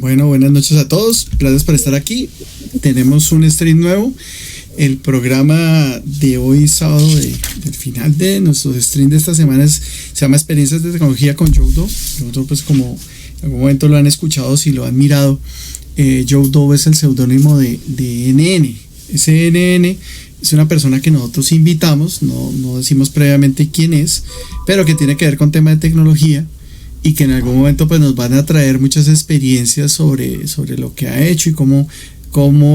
Bueno, buenas noches a todos. Gracias por estar aquí. Tenemos un stream nuevo. El programa de hoy, sábado, del final de nuestro stream de esta semana se llama Experiencias de Tecnología con Joe Do. Joe Do, pues como en algún momento lo han escuchado, si lo han mirado, Joe Do es el seudónimo de NN. Ese NN es una persona que nosotros invitamos, no decimos previamente quién es, pero que tiene que ver con tema de tecnología y que en algún momento pues nos van a traer muchas experiencias sobre lo que ha hecho y cómo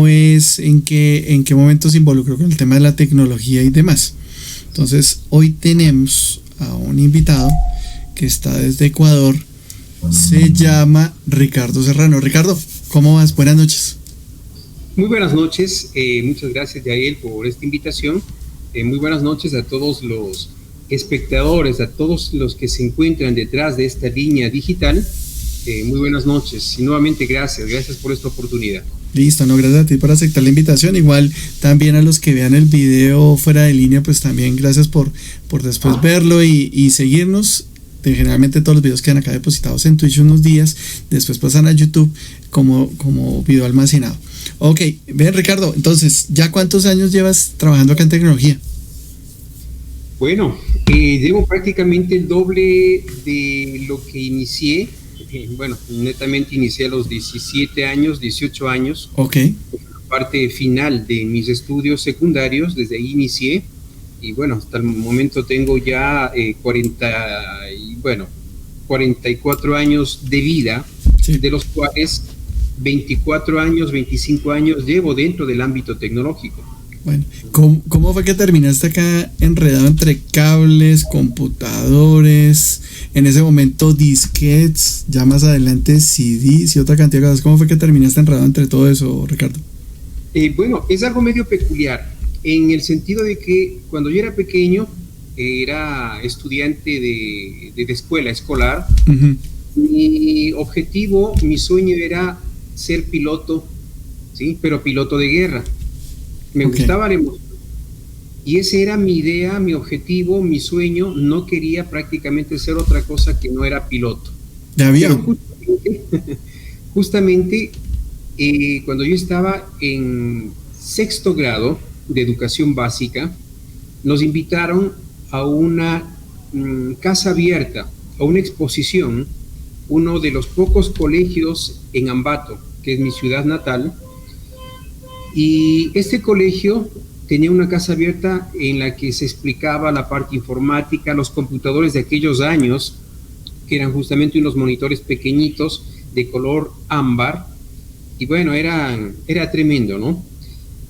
es, en qué momento se involucró con el tema de la tecnología y demás. Entonces hoy tenemos a un invitado que está desde Ecuador, se llama Ricardo Serrano. Ricardo, ¿cómo vas? Buenas noches. Muy buenas noches, muchas gracias Yael por esta invitación. Muy buenas noches a todos los espectadores, a todos los que se encuentran detrás de esta línea digital. Muy buenas noches y nuevamente gracias por esta oportunidad. Listo, no, gracias a ti por aceptar la invitación. Igual también a los que vean el video fuera de línea, pues también gracias por después verlo y seguirnos. Generalmente todos los videos quedan acá depositados en Twitch unos días, después pasan a YouTube como video almacenado. Ok, ven Ricardo, entonces, ¿ya cuántos años llevas trabajando acá en tecnología? Bueno, llevo prácticamente el doble de lo que inicié. Bueno, netamente inicié a los 17 años, 18 años. Ok. La parte final de mis estudios secundarios, desde ahí inicié. Y bueno, hasta el momento tengo ya 44 años de vida, sí, de los cuales 24 años, 25 años llevo dentro del ámbito tecnológico. Bueno, ¿cómo fue que terminaste acá enredado entre cables, computadores, en ese momento disquetes, ya más adelante CDs y otra cantidad de cosas? ¿Cómo fue que terminaste enredado entre todo eso, Ricardo? Bueno, es algo medio peculiar, en el sentido de que cuando yo era pequeño, era estudiante de escuela escolar. Uh-huh. Mi objetivo, mi sueño era ser piloto, ¿sí? Pero piloto de guerra. Me gustaba la emoción. Y esa era mi idea, mi objetivo, mi sueño. No quería prácticamente ser otra cosa que no era piloto. ¿De avión? Justamente cuando yo estaba en 6º grado de educación básica, nos invitaron a una casa abierta, a una exposición, uno de los pocos colegios en Ambato, que es mi ciudad natal, y este colegio tenía una casa abierta en la que se explicaba la parte informática, los computadores de aquellos años, que eran justamente unos monitores pequeñitos de color ámbar, y bueno, era tremendo, ¿no?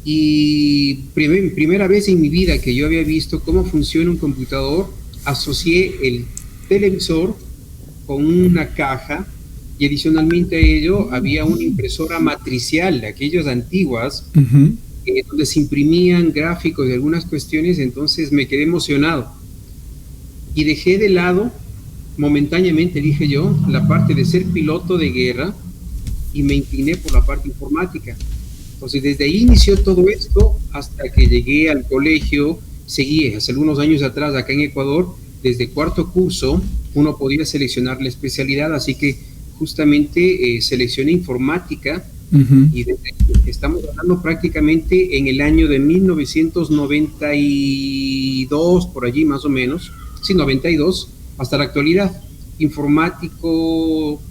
Y primera vez en mi vida que yo había visto cómo funciona un computador, asocié el televisor con una caja y adicionalmente a ello había una impresora matricial de aquellas antiguas, uh-huh, donde se imprimían gráficos de algunas cuestiones. Entonces me quedé emocionado y dejé de lado momentáneamente, dije yo, la parte de ser piloto de guerra y me incliné por la parte informática. Entonces desde ahí inició todo esto hasta que llegué al colegio. Seguí hace algunos años atrás acá en Ecuador, desde 4º curso uno podía seleccionar la especialidad, así que justamente seleccioné informática. Uh-huh. Y estamos hablando prácticamente en el año de 1992, por allí más o menos, sí, 92, hasta la actualidad. Informático,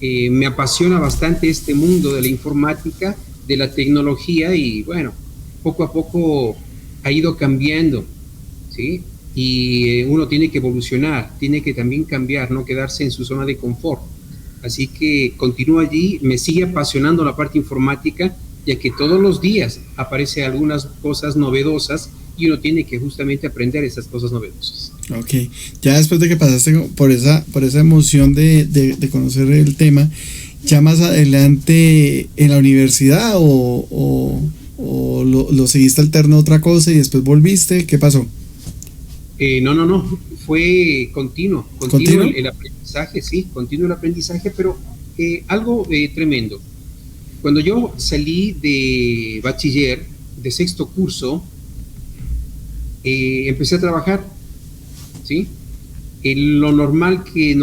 me apasiona bastante este mundo de la informática, de la tecnología, y bueno, poco a poco ha ido cambiando, ¿sí? Y uno tiene que evolucionar, tiene que también cambiar, no quedarse en su zona de confort. Así que continúo allí, me sigue apasionando la parte informática, ya que todos los días aparecen algunas cosas novedosas y uno tiene que justamente aprender esas cosas novedosas. Ok, ya después de que pasaste por esa emoción de conocer el tema, ¿ya más adelante en la universidad o lo seguiste alterno a otra cosa y después volviste? ¿Qué pasó? No, fue continuo el aprendizaje, sí, continuo el aprendizaje, pero algo tremendo. Cuando yo salí de bachiller, de 6º curso, empecé a trabajar, ¿sí? Lo normal que,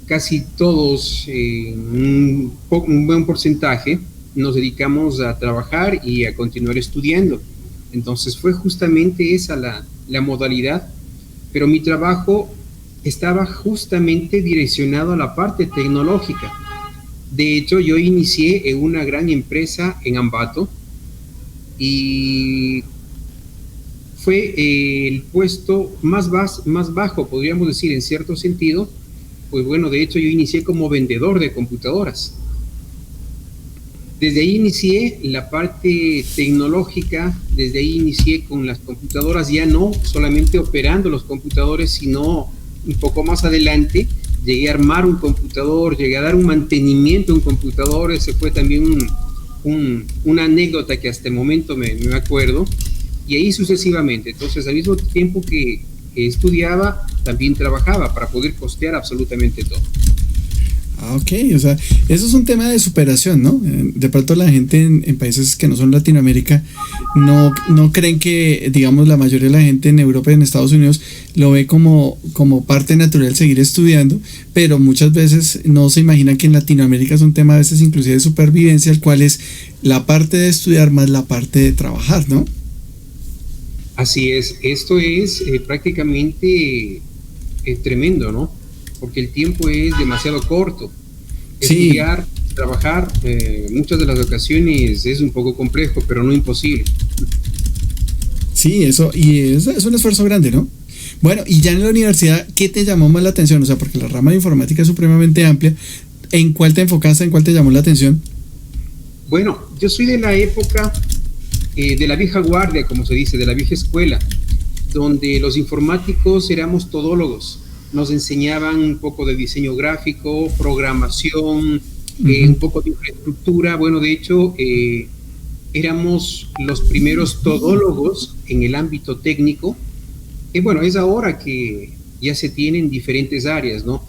casi todos, un buen porcentaje, nos dedicamos a trabajar y a continuar estudiando. Entonces fue justamente esa la modalidad, pero mi trabajo estaba justamente direccionado a la parte tecnológica. De hecho, yo inicié en una gran empresa en Ambato y fue el puesto más bajo, podríamos decir, en cierto sentido. Pues bueno, de hecho yo inicié como vendedor de computadoras. Desde ahí inicié la parte tecnológica, desde ahí inicié con las computadoras, ya no solamente operando los computadores, sino un poco más adelante llegué a armar un computador, llegué a dar un mantenimiento a un computador. Ese fue también una anécdota que hasta el momento me acuerdo, y ahí sucesivamente. Entonces, al mismo tiempo que estudiaba, también trabajaba para poder costear absolutamente todo. Ah, ok, o sea, eso es un tema de superación, ¿no? De pronto la gente en países que no son Latinoamérica no creen que, digamos, la mayoría de la gente en Europa y en Estados Unidos lo ve como parte natural seguir estudiando, pero muchas veces no se imaginan que en Latinoamérica es un tema a veces inclusive de supervivencia, el cual es la parte de estudiar más la parte de trabajar, ¿no? Así es, esto es prácticamente tremendo, ¿no? Porque el tiempo es demasiado corto. Sí. Estudiar, trabajar, muchas de las ocasiones es un poco complejo, pero no imposible. Sí, eso, y es un esfuerzo grande, ¿no? Bueno, y ya en la universidad, ¿qué te llamó más la atención? O sea, porque la rama de informática es supremamente amplia. ¿En cuál te enfocaste? ¿En cuál te llamó la atención? Bueno, yo soy de la época de la vieja guardia, como se dice, de la vieja escuela, donde los informáticos éramos todólogos. Nos enseñaban un poco de diseño gráfico, programación, un poco de infraestructura. Bueno, de hecho, éramos los primeros todólogos en el ámbito técnico. Bueno, es ahora que ya se tienen diferentes áreas, ¿no?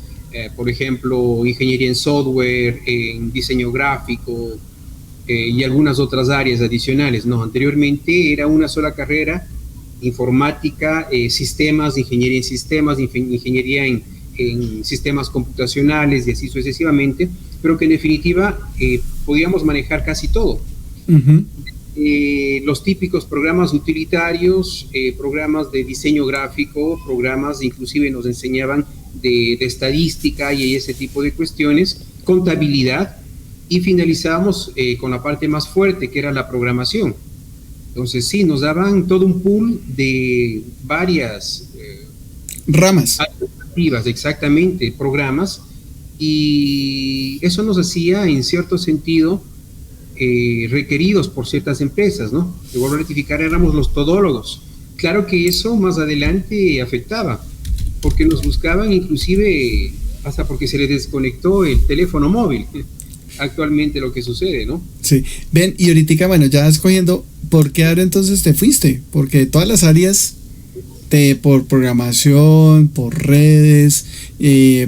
Por ejemplo, ingeniería en software, en diseño gráfico y algunas otras áreas adicionales, ¿no? Anteriormente era una sola carrera: informática, sistemas, ingeniería en sistemas, ingeniería en sistemas computacionales y así sucesivamente, pero que en definitiva podíamos manejar casi todo. Los típicos programas utilitarios, programas de diseño gráfico, programas inclusive nos enseñaban de estadística y ese tipo de cuestiones, contabilidad, y finalizábamos con la parte más fuerte, que era la programación. Entonces sí, nos daban todo un pool de varias ramas, alternativas, exactamente, programas, y eso nos hacía en cierto sentido requeridos por ciertas empresas, ¿no? Que vuelvo a rectificar, éramos los todólogos. Claro que eso más adelante afectaba, porque nos buscaban inclusive hasta porque se les desconectó el teléfono móvil. Actualmente lo que sucede, ¿no? Sí. Ven, y ahorita, bueno, ya escogiendo, ¿por qué ahora entonces te fuiste? Porque todas las áreas por programación, por redes,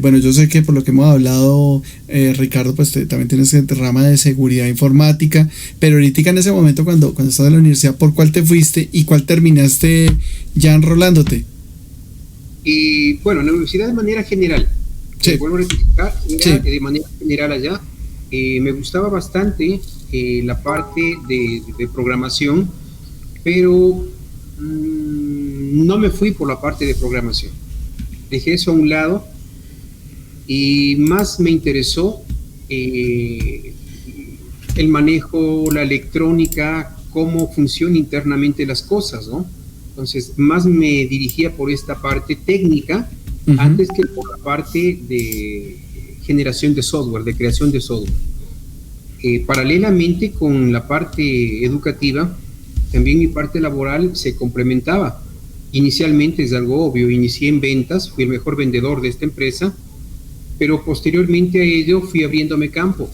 bueno, yo sé que por lo que hemos hablado, Ricardo, pues también tienes rama de seguridad informática, pero ahorita en ese momento cuando estás en la universidad, ¿por cuál te fuiste y cuál terminaste ya enrolándote? Bueno, en la universidad de manera general, sí. Vuelvo a rectificar, sí. De manera general allá, me gustaba bastante la parte de programación, pero no me fui por la parte de programación. Dejé eso a un lado y más me interesó el manejo, la electrónica, cómo funcionan internamente las cosas, ¿no? Entonces, más me dirigía por esta parte técnica antes que por la parte de generación de software, de creación de software. Paralelamente con la parte educativa, también mi parte laboral se complementaba. Inicialmente, es algo obvio, inicié en ventas, fui el mejor vendedor de esta empresa, pero posteriormente a ello fui abriéndome campo.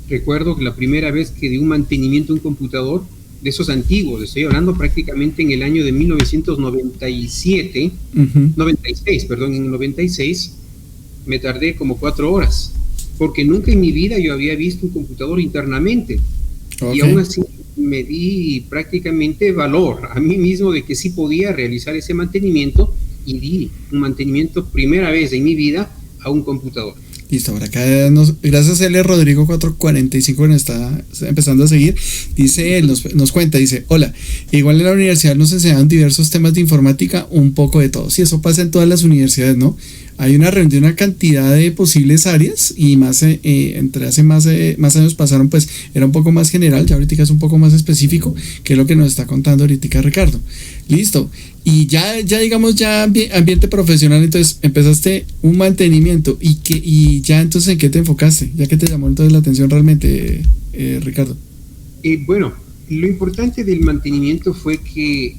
Recuerdo que la primera vez que di un mantenimiento a un computador, de esos antiguos, estoy hablando prácticamente en el año de 1997, 96, perdón, en el 96, me tardé como 4 horas, porque nunca en mi vida yo había visto un computador internamente. Y aún así me di prácticamente valor a mí mismo de que sí podía realizar ese mantenimiento, y di un mantenimiento primera vez en mi vida a un computador. Listo, ahora acá gracias a L. Rodrigo 445 que nos está empezando a seguir, dice él, nos cuenta, dice, hola, igual en la universidad nos enseñaban diversos temas de informática, un poco de todo. Sí, eso pasa en todas las universidades, ¿no? Hay una reunión de una cantidad de posibles áreas y más entre hace más años pasaron, pues era un poco más general, ya ahorita es un poco más específico, que es lo que nos está contando ahorita Ricardo. Listo. Y ya digamos, ya ambiente profesional, entonces empezaste un mantenimiento y ya entonces ¿en qué te enfocaste? Ya que te llamó entonces la atención realmente, Ricardo. Bueno, lo importante del mantenimiento fue que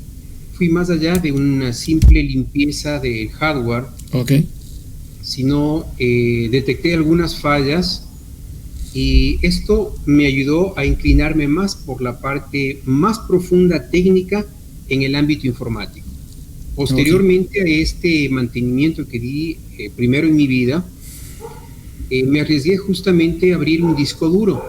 fui más allá de una simple limpieza del hardware. Ok. Sino detecté algunas fallas y esto me ayudó a inclinarme más por la parte más profunda técnica en el ámbito informático. Posteriormente a este mantenimiento que di primero en mi vida, me arriesgué justamente a abrir un disco duro.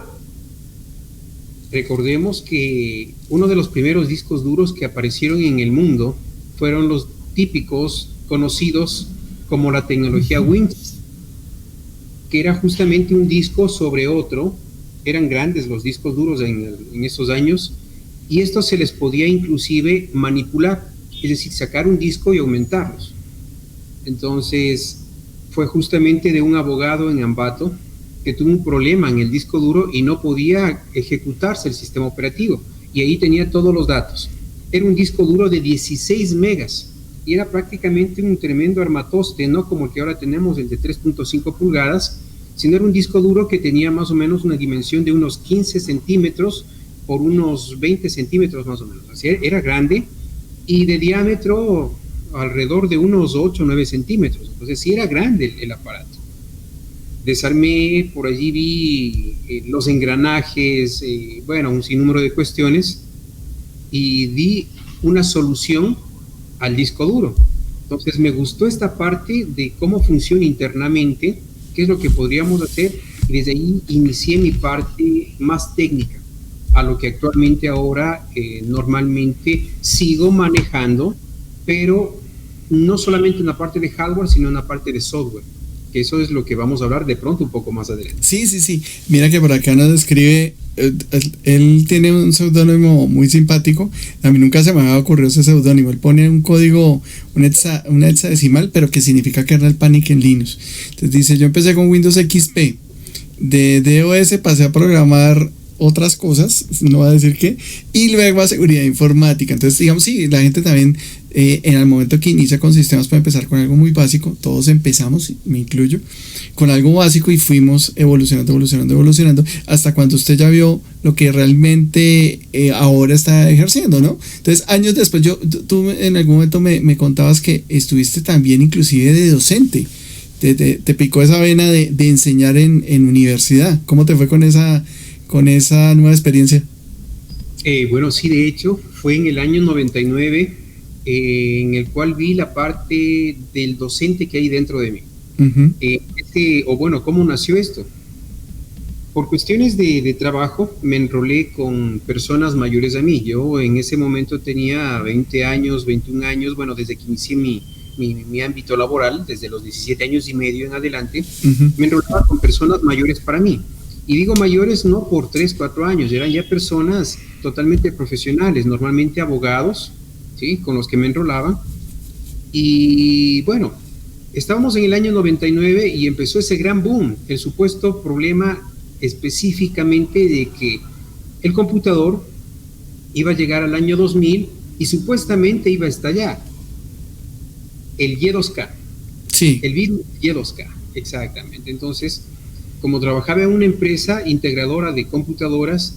Recordemos que uno de los primeros discos duros que aparecieron en el mundo fueron los típicos conocidos como la tecnología Windows, que era justamente un disco sobre otro. Eran grandes los discos duros en esos años, y estos se les podía inclusive manipular, es decir, sacar un disco y aumentarlos. Entonces fue justamente de un abogado en Ambato que tuvo un problema en el disco duro y no podía ejecutarse el sistema operativo, y ahí tenía todos los datos. Era un disco duro de 16 megas y era prácticamente un tremendo armatoste, no como el que ahora tenemos, el de 3.5 pulgadas, sino era un disco duro que tenía más o menos una dimensión de unos 15 centímetros por unos 20 centímetros más o menos. Así era grande, y de diámetro alrededor de unos 8 o 9 centímetros. Entonces sí era grande el aparato. Desarmé, por allí vi los engranajes, bueno, un sinnúmero de cuestiones, y di una solución al disco duro. Entonces me gustó esta parte de cómo funciona internamente, qué es lo que podríamos hacer, y desde ahí inicié mi parte más técnica, a lo que actualmente ahora normalmente sigo manejando, pero no solamente en la parte de hardware, sino en la parte de software, que eso es lo que vamos a hablar de pronto un poco más adelante. Sí. Mira que por acá nos describe, él tiene un seudónimo muy simpático. A mí nunca se me había ocurrido ese seudónimo. Él pone un código, una hexadecimal, pero que significa kernel panic en Linux. Entonces dice, yo empecé con Windows XP. De DOS pasé a programar otras cosas, no voy a decir qué, y luego a seguridad informática. Entonces, digamos, sí, la gente también en el momento que inicia con sistemas puede empezar con algo muy básico. Todos empezamos, me incluyo, con algo básico y fuimos evolucionando hasta cuando usted ya vio lo que realmente ahora está ejerciendo, ¿no? Entonces, años después, tú en algún momento me contabas que estuviste también inclusive de docente. Te picó esa vena de enseñar en universidad. ¿Cómo te fue con esa nueva experiencia? Bueno, sí, de hecho, fue en el año 99 en el cual vi la parte del docente que hay dentro de mí. Uh-huh. ¿Cómo nació esto? Por cuestiones de trabajo me enrolé con personas mayores a mí. Yo en ese momento tenía 20 años, 21 años, bueno, desde que inicié mi ámbito laboral, desde los 17 años y medio en adelante, uh-huh. Me enrolaba con personas mayores para mí. Y digo mayores no por 3, 4 años, eran ya personas totalmente profesionales, normalmente abogados, ¿sí?, con los que me enrolaba. Y bueno, estábamos en el año 99 y empezó ese gran boom, el supuesto problema específicamente de que el computador iba a llegar al año 2000 y supuestamente iba a estallar. El Y2K. Sí. El virus Y2K, exactamente. Entonces, como trabajaba en una empresa integradora de computadoras,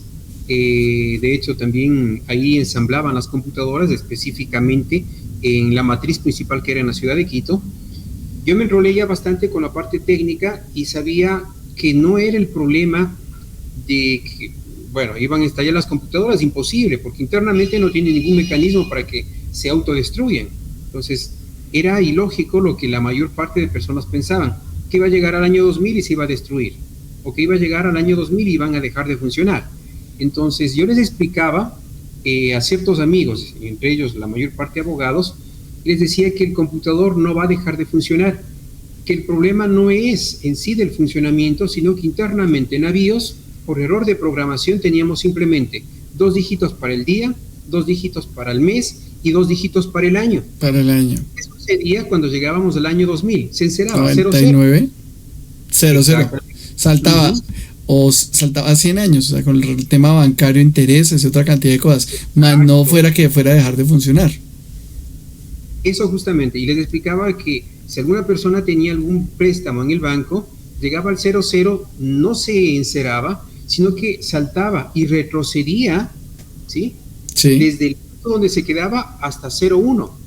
de hecho también ahí ensamblaban las computadoras, específicamente en la matriz principal que era en la ciudad de Quito, yo me enrolé ya bastante con la parte técnica y sabía que no era el problema de que, bueno, iban a estallar las computadoras, imposible, porque internamente no tiene ningún mecanismo para que se autodestruyan. Entonces, era ilógico lo que la mayor parte de personas pensaban, que iba a llegar al año 2000 y se iba a destruir, o que iba a llegar al año 2000 y iban a dejar de funcionar. Entonces yo les explicaba a ciertos amigos, entre ellos la mayor parte abogados, les decía que el computador no va a dejar de funcionar, que el problema no es en sí del funcionamiento, sino que internamente en BIOS, por error de programación, teníamos simplemente 2 dígitos para el día, 2 dígitos para el mes y 2 dígitos para el año. Para el año. Eso sería cuando llegábamos al año 2000. Se encerraba 99, 00. Saltaba. O saltaba a 100 años, o sea, con el tema bancario, intereses y otra cantidad de cosas, más no fuera que fuera a dejar de funcionar. Eso justamente, y les explicaba que si alguna persona tenía algún préstamo en el banco, llegaba al 00, no se enceraba, sino que saltaba y retrocedía, ¿sí? Sí. Desde el punto donde se quedaba hasta 01.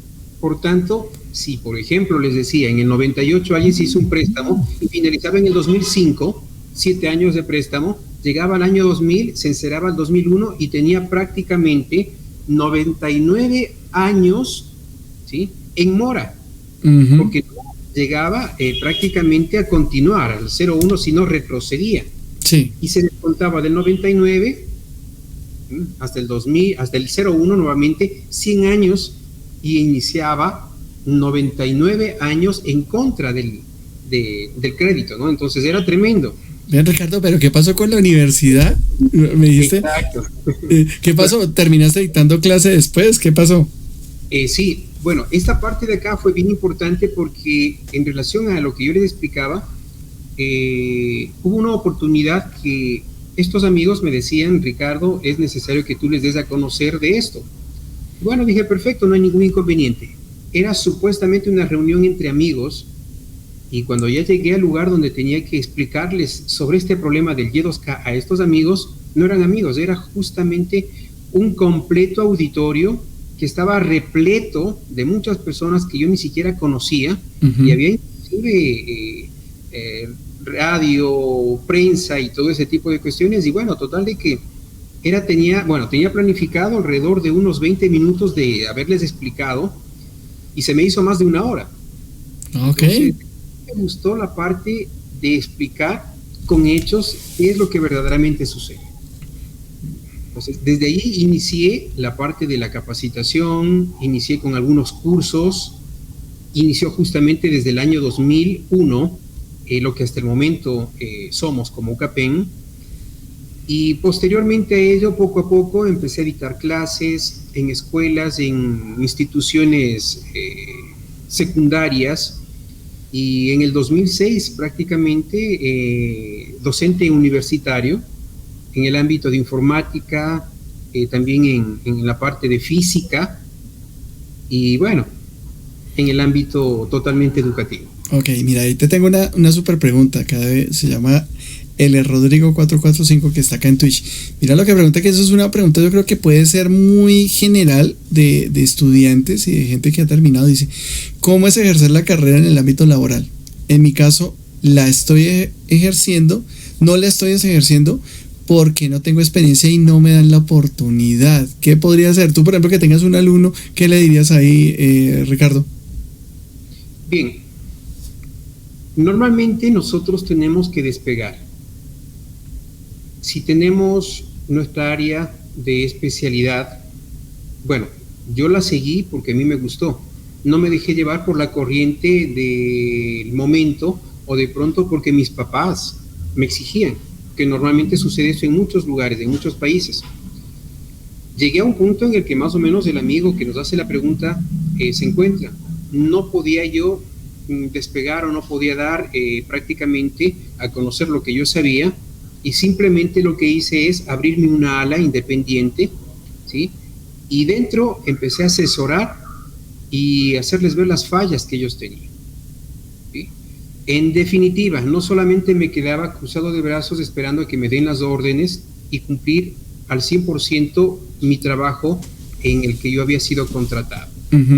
Por tanto, si por ejemplo les decía, en el 98 alguien se hizo un préstamo y finalizaba en el 2005, 7 años de préstamo, llegaba al año 2000, se enceraba al 2001 y tenía prácticamente 99 años, ¿sí?, en mora, porque no llegaba prácticamente a continuar al 01, sino retrocedía. Sí. Y se descontaba del 99 hasta el 2000, hasta el 01 nuevamente 100 años, y iniciaba 99 años en contra del crédito, ¿no? Entonces era tremendo. Bien, Ricardo, pero ¿qué pasó con la universidad? ¿Me dijiste? Exacto. ¿Qué pasó? ¿Terminaste dictando clase después? ¿Qué pasó? Sí, bueno, esta parte de acá fue bien importante porque en relación a lo que yo les explicaba, hubo una oportunidad que estos amigos me decían: Ricardo, es necesario que tú les des a conocer de esto. Bueno, dije, perfecto, no hay ningún inconveniente. Era supuestamente una reunión entre amigos, y cuando ya llegué al lugar donde tenía que explicarles sobre este problema del Y2K a estos amigos, no eran amigos, era justamente un completo auditorio que estaba repleto de muchas personas que yo ni siquiera conocía, y había inclusive radio, prensa y todo ese tipo de cuestiones. Y bueno, total de que tenía planificado alrededor de unos 20 minutos de haberles explicado, y se me hizo más de 1 hora. Ok. Entonces, me gustó la parte de explicar con hechos qué es lo que verdaderamente sucede. Entonces, desde ahí inicié la parte de la capacitación, inicié con algunos cursos, inició justamente desde el año 2001, lo que hasta el momento somos como UCAPEN, y posteriormente a ello, poco a poco, empecé a dictar clases en escuelas, en instituciones secundarias, y en el 2006 prácticamente docente universitario en el ámbito de informática, también en la parte de física, y bueno, en el ámbito totalmente educativo. Ok, mira, ahí te tengo una super pregunta. Acá se llama Rodrigo445, que está acá en Twitch. Mira lo que pregunta, que eso es una pregunta, yo creo que puede ser muy general de estudiantes y de gente que ha terminado. Dice: ¿cómo es ejercer la carrera en el ámbito laboral? En mi caso, la estoy ejerciendo, no la estoy ejerciendo porque no tengo experiencia y no me dan la oportunidad. ¿Qué podría hacer? Tú, por ejemplo, que tengas un alumno, ¿qué le dirías ahí, Ricardo? Bien, normalmente nosotros tenemos que despegar. Si tenemos nuestra área de especialidad, bueno, yo la seguí porque a mí me gustó. No me dejé llevar por la corriente del momento, o de pronto porque mis papás me exigían, que normalmente sucede eso en muchos lugares, en muchos países. Llegué a un punto en el que más o menos el amigo que nos hace la pregunta se encuentra. No podía yo despegar, o no podía dar prácticamente a conocer lo que yo sabía, y simplemente lo que hice es abrirme una ala independiente, ¿sí? Y dentro empecé a asesorar y hacerles ver las fallas que ellos tenían, ¿sí? En definitiva, no solamente me quedaba cruzado de brazos esperando a que me den las órdenes y cumplir al 100% mi trabajo en el que yo había sido contratado,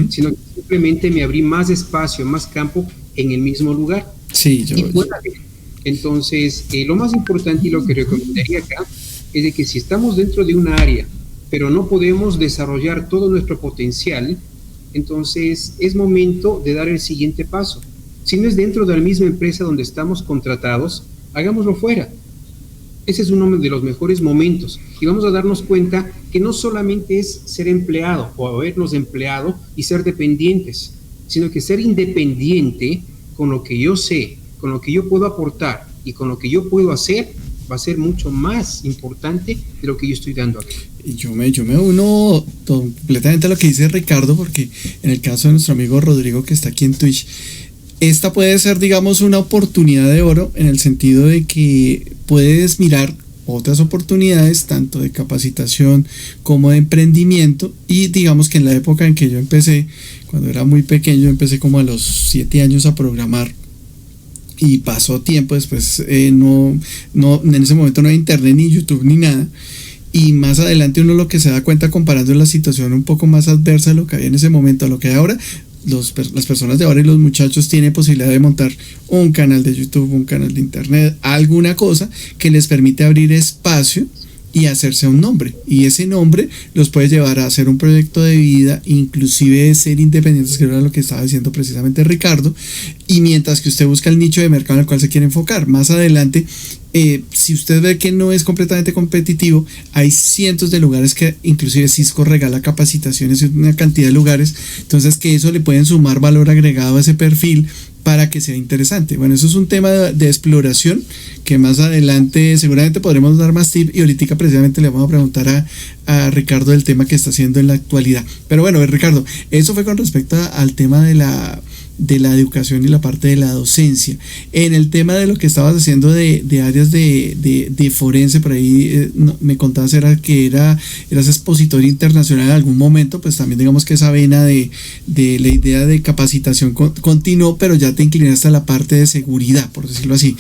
sino que simplemente me abrí más espacio, más campo en el mismo lugar. Sí, Entonces, lo más importante y lo que recomendaría acá es de que si estamos dentro de una área, pero no podemos desarrollar todo nuestro potencial, entonces es momento de dar el siguiente paso. Si no es dentro de la misma empresa donde estamos contratados, hagámoslo fuera. Ese es uno de los mejores momentos, y vamos a darnos cuenta que no solamente es ser empleado o habernos empleado y ser dependientes, sino que ser independiente con lo que yo sé, con lo que yo puedo aportar y con lo que yo puedo hacer, va a ser mucho más importante de lo que yo estoy dando aquí. Y yo me uno completamente a lo que dice Ricardo, porque en el caso de nuestro amigo Rodrigo, que está aquí en Twitch, esta puede ser, digamos, una oportunidad de oro, en el sentido de que puedes mirar otras oportunidades, tanto de capacitación como de emprendimiento. Y digamos que en la época en que yo empecé, cuando era muy pequeño, empecé como a los 7 años a programar, y pasó tiempo después, en ese momento no había internet, ni YouTube, ni nada. Y más adelante uno lo que se da cuenta, comparando la situación un poco más adversa de lo que había en ese momento a lo que hay ahora, las personas de ahora y los muchachos tienen posibilidad de montar un canal de YouTube, un canal de internet, alguna cosa que les permite abrir espacio y hacerse un nombre, y ese nombre los puede llevar a hacer un proyecto de vida, inclusive ser independientes, que era lo que estaba diciendo precisamente Ricardo. Y mientras que usted busca el nicho de mercado en el cual se quiere enfocar, más adelante, si usted ve que no es completamente competitivo, hay cientos de lugares que inclusive Cisco regala capacitaciones en una cantidad de lugares, entonces que eso le pueden sumar valor agregado a ese perfil para que sea interesante. Bueno, eso es un tema de exploración que más adelante seguramente podremos dar más tips, y ahorita precisamente le vamos a preguntar a Ricardo del tema que está haciendo en la actualidad. Pero bueno, Ricardo, eso fue con respecto al tema de la educación y la parte de la docencia. En el tema de lo que estabas haciendo de áreas de forense, por ahí me contabas que eras expositor internacional en algún momento, pues también digamos que esa vena de la idea de capacitación continuó, pero ya te inclinaste a la parte de seguridad, por decirlo así.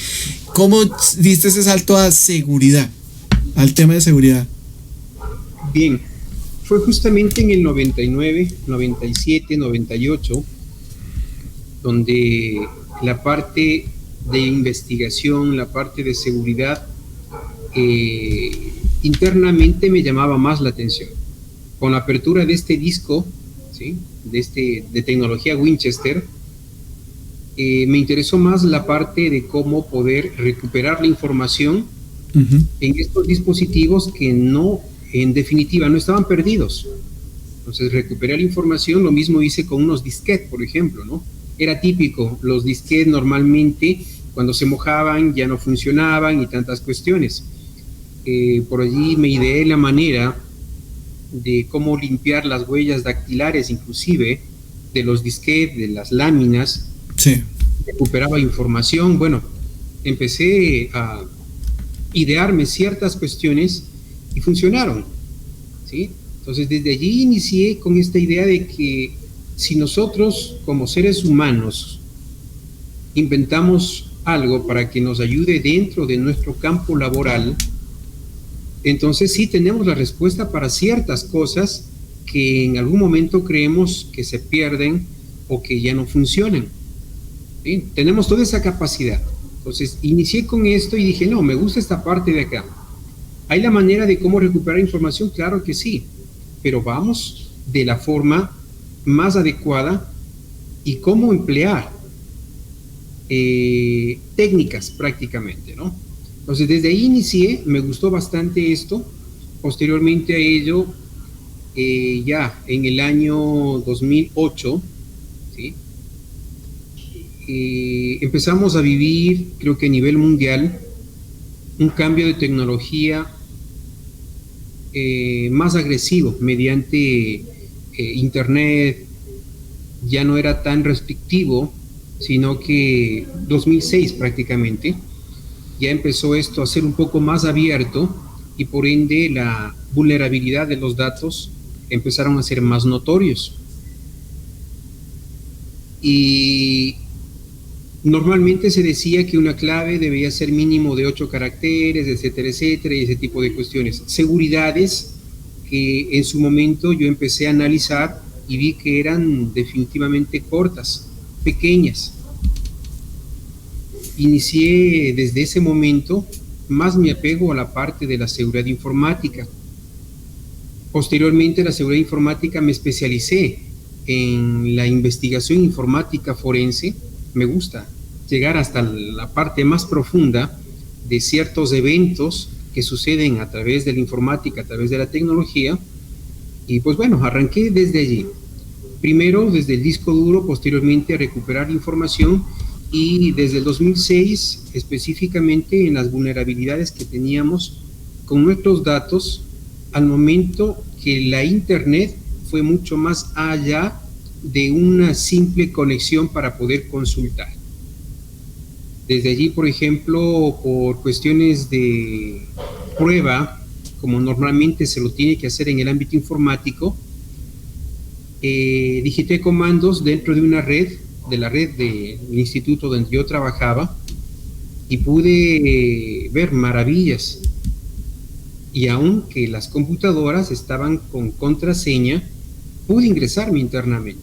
¿Cómo diste ese salto a seguridad, al tema de seguridad? Bien, fue justamente en el 99, 97, 98, donde la parte de investigación, la parte de seguridad, internamente me llamaba más la atención. Con la apertura de este disco, ¿sí?, de tecnología Winchester, me interesó más la parte de cómo poder recuperar la información en estos dispositivos que no, en definitiva, no estaban perdidos. Entonces, recuperar la información, lo mismo hice con unos disquetes, por ejemplo, ¿no? Era típico, los disquetes normalmente cuando se mojaban ya no funcionaban y tantas cuestiones. Por allí me ideé la manera de cómo limpiar las huellas dactilares, inclusive de los disquetes, de las láminas. Sí. Recuperaba información. Bueno, empecé a idearme ciertas cuestiones y funcionaron, ¿sí? Entonces desde allí inicié con esta idea de que si nosotros como seres humanos inventamos algo para que nos ayude dentro de nuestro campo laboral, entonces sí tenemos la respuesta para ciertas cosas que en algún momento creemos que se pierden o que ya no funcionan. ¿Sí? Tenemos toda esa capacidad. Entonces inicié con esto y dije, no, me gusta esta parte de acá. ¿Hay la manera de cómo recuperar información? Claro que sí, pero vamos de la forma más adecuada y cómo emplear técnicas prácticamente, ¿no? Entonces desde ahí inicié, me gustó bastante esto. Posteriormente a ello, ya en el año 2008, ¿sí?, empezamos a vivir, creo que a nivel mundial, un cambio de tecnología más agresivo mediante Internet. Ya no era tan restrictivo, sino que 2006 prácticamente ya empezó esto a ser un poco más abierto, y por ende la vulnerabilidad de los datos empezaron a ser más notorios. Y normalmente se decía que una clave debía ser mínimo de 8 caracteres, etcétera, etcétera, y ese tipo de cuestiones. Seguridades que en su momento yo empecé a analizar y vi que eran definitivamente cortas, pequeñas. Inicié desde ese momento más mi apego a la parte de la seguridad informática. Posteriormente a la seguridad informática me especialicé en la investigación informática forense. Me gusta llegar hasta la parte más profunda de ciertos eventos que suceden a través de la informática, a través de la tecnología. Y pues bueno, arranqué desde allí. Primero desde el disco duro, posteriormente a recuperar información, y desde el 2006, específicamente en las vulnerabilidades que teníamos con nuestros datos, al momento que la Internet fue mucho más allá de una simple conexión para poder consultar. Desde allí, por ejemplo, por cuestiones de prueba, como normalmente se lo tiene que hacer en el ámbito informático, digité comandos dentro de una red, de la red del instituto donde yo trabajaba, y pude ver maravillas. Y aunque las computadoras estaban con contraseña, pude ingresarme internamente.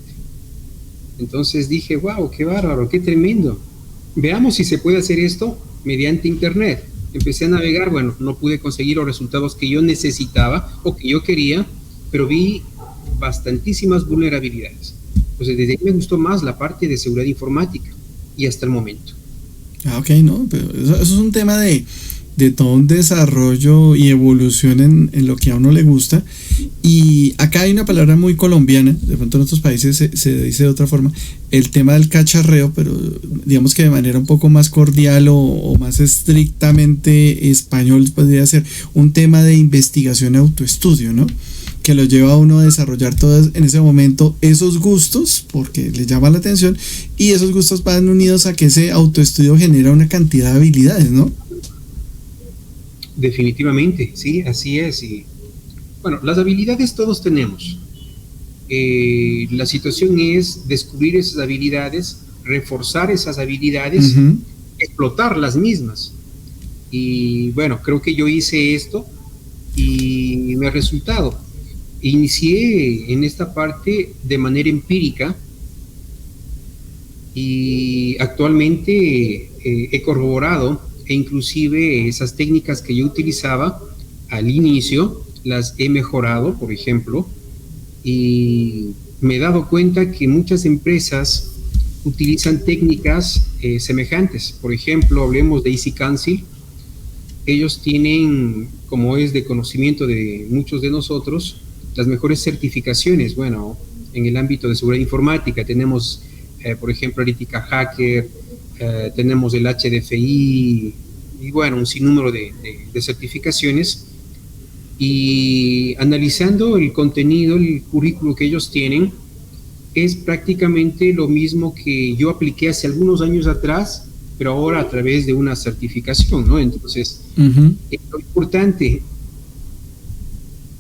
Entonces dije, wow, qué bárbaro, qué tremendo. Veamos si se puede hacer esto mediante Internet. Empecé a navegar, bueno, no pude conseguir los resultados que yo necesitaba o que yo quería, pero vi bastantísimas vulnerabilidades. Entonces, desde ahí me gustó más la parte de seguridad informática y hasta el momento. Ah, ok, no, pero eso es un tema de todo un desarrollo y evolución en lo que a uno le gusta. Y acá hay una palabra muy colombiana, de pronto en otros países se dice de otra forma, el tema del cacharreo, pero digamos que de manera un poco más cordial o más estrictamente español podría ser un tema de investigación y autoestudio, ¿no? Que lo lleva a uno a desarrollar todos en ese momento esos gustos, porque le llama la atención, y esos gustos van unidos a que ese autoestudio genera una cantidad de habilidades, ¿no? Definitivamente, sí, así es. Y, bueno, las habilidades todos tenemos. La situación es descubrir esas habilidades, reforzar esas habilidades, explotar las mismas. Y bueno, creo que yo hice esto y me ha resultado. Inicié en esta parte de manera empírica y actualmente he corroborado e inclusive esas técnicas que yo utilizaba al inicio las he mejorado, por ejemplo, y me he dado cuenta que muchas empresas utilizan técnicas semejantes. Por ejemplo, hablemos de Easy Council. Ellos tienen, como es de conocimiento de muchos de nosotros, las mejores certificaciones. Bueno, en el ámbito de seguridad informática tenemos, por ejemplo, Ética Hacker, tenemos el HDFI y bueno, un sinnúmero de certificaciones. Y analizando el contenido, el currículo que ellos tienen, es prácticamente lo mismo que yo apliqué hace algunos años atrás, pero ahora a través de una certificación, ¿no? Entonces, es lo importante.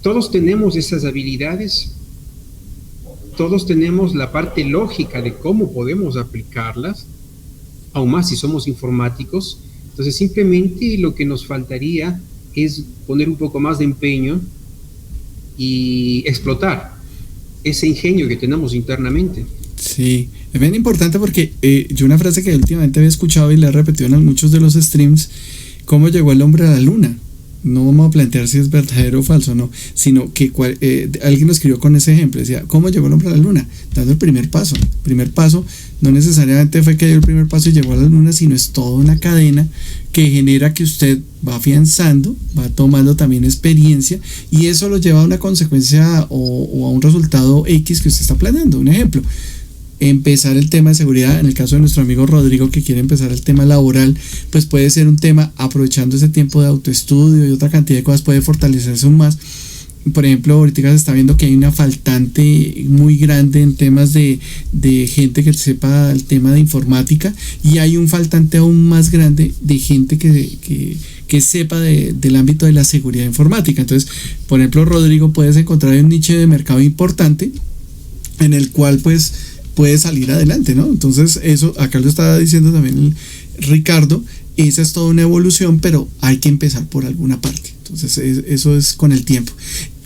Todos tenemos esas habilidades, todos tenemos la parte lógica de cómo podemos aplicarlas, aún más si somos informáticos. Entonces, simplemente lo que nos faltaría es poner un poco más de empeño y explotar ese ingenio que tenemos internamente. Sí, es bien importante porque yo una frase que últimamente había escuchado y la he repetido en muchos de los streams, ¿cómo llegó el hombre a la luna? No vamos a plantear si es verdadero o falso, no, sino que alguien lo escribió con ese ejemplo, decía, ¿cómo llegó el hombre a la luna? Dando el primer paso. El primer paso no necesariamente fue que dio el primer paso y llegó a la luna, sino es toda una cadena que genera que usted va afianzando, va tomando también experiencia y eso lo lleva a una consecuencia o a un resultado X que usted está planeando. Un ejemplo, empezar el tema de seguridad, en el caso de nuestro amigo Rodrigo que quiere empezar el tema laboral, pues puede ser un tema aprovechando ese tiempo de autoestudio y otra cantidad de cosas, puede fortalecerse aún más. Por ejemplo, ahorita se está viendo que hay una faltante muy grande en temas de gente que sepa el tema de informática y hay un faltante aún más grande de gente que sepa del ámbito de la seguridad informática. Entonces, por ejemplo, Rodrigo, puedes encontrar un nicho de mercado importante en el cual pues puede salir adelante, ¿no? Entonces eso, acá lo estaba diciendo también Ricardo, esa es toda una evolución, pero hay que empezar por alguna parte. Entonces eso es con el tiempo.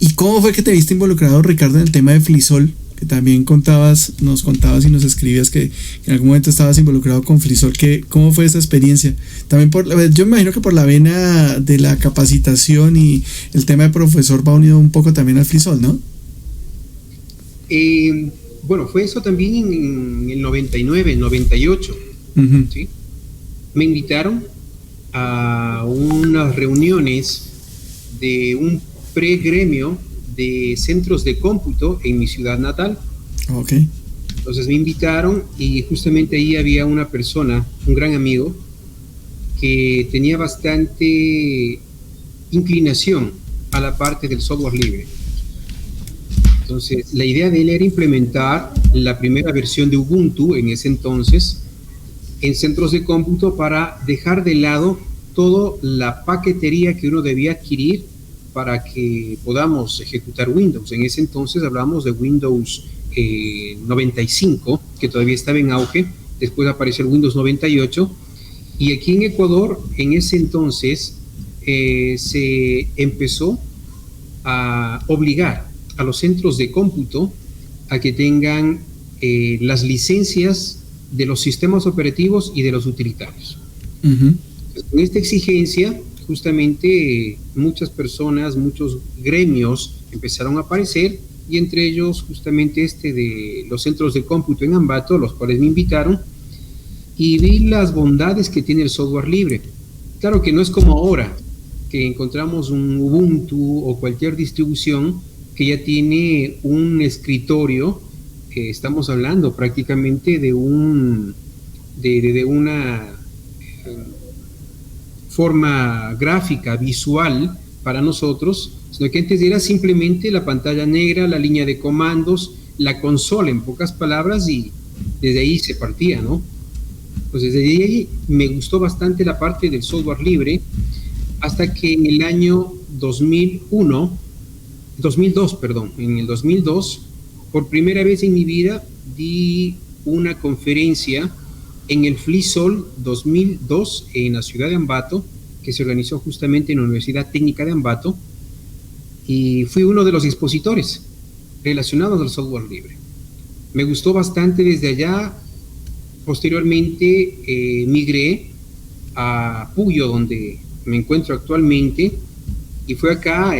¿Y cómo fue que te viste involucrado, Ricardo, en el tema de Flisol? Que también nos contabas y nos escribías que en algún momento estabas involucrado con Flisol. ¿Cómo fue esa experiencia? También yo me imagino que por la vena de la capacitación y el tema de profesor va unido un poco también al Flisol, ¿no? Bueno, fue eso también en el 99, 98. ¿Sí? Me invitaron a unas reuniones de un pregremio de centros de cómputo en mi ciudad natal. Okay. Entonces me invitaron y justamente ahí había una persona, un gran amigo, que tenía bastante inclinación a la parte del software libre. Entonces, la idea de él era implementar la primera versión de Ubuntu en ese entonces en centros de cómputo para dejar de lado toda la paquetería que uno debía adquirir para que podamos ejecutar Windows. En ese entonces hablamos de Windows 95, que todavía estaba en auge. Después apareció el Windows 98. Y aquí en Ecuador, en ese entonces, se empezó a obligar a los centros de cómputo a que tengan las licencias de los sistemas operativos y de los utilitarios. Uh-huh. Con esta exigencia, justamente muchas personas, muchos gremios empezaron a aparecer, y entre ellos justamente de los centros de cómputo en Ambato, los cuales me invitaron, y vi las bondades que tiene el software libre. Claro que no es como ahora, que encontramos un Ubuntu o cualquier distribución que ya tiene un escritorio. Estamos hablando prácticamente de una forma gráfica, visual para nosotros, sino que antes era simplemente la pantalla negra, la línea de comandos, la consola, en pocas palabras, y desde ahí se partía, ¿no? Pues desde ahí me gustó bastante la parte del software libre, hasta que en el año 2002, en el 2002, por primera vez en mi vida, di una conferencia en el FLISOL 2002 en la ciudad de Ambato, que se organizó justamente en la Universidad Técnica de Ambato, y fui uno de los expositores relacionados al software libre. Me gustó bastante desde allá. Posteriormente migré a Puyo, donde me encuentro actualmente, y fue acá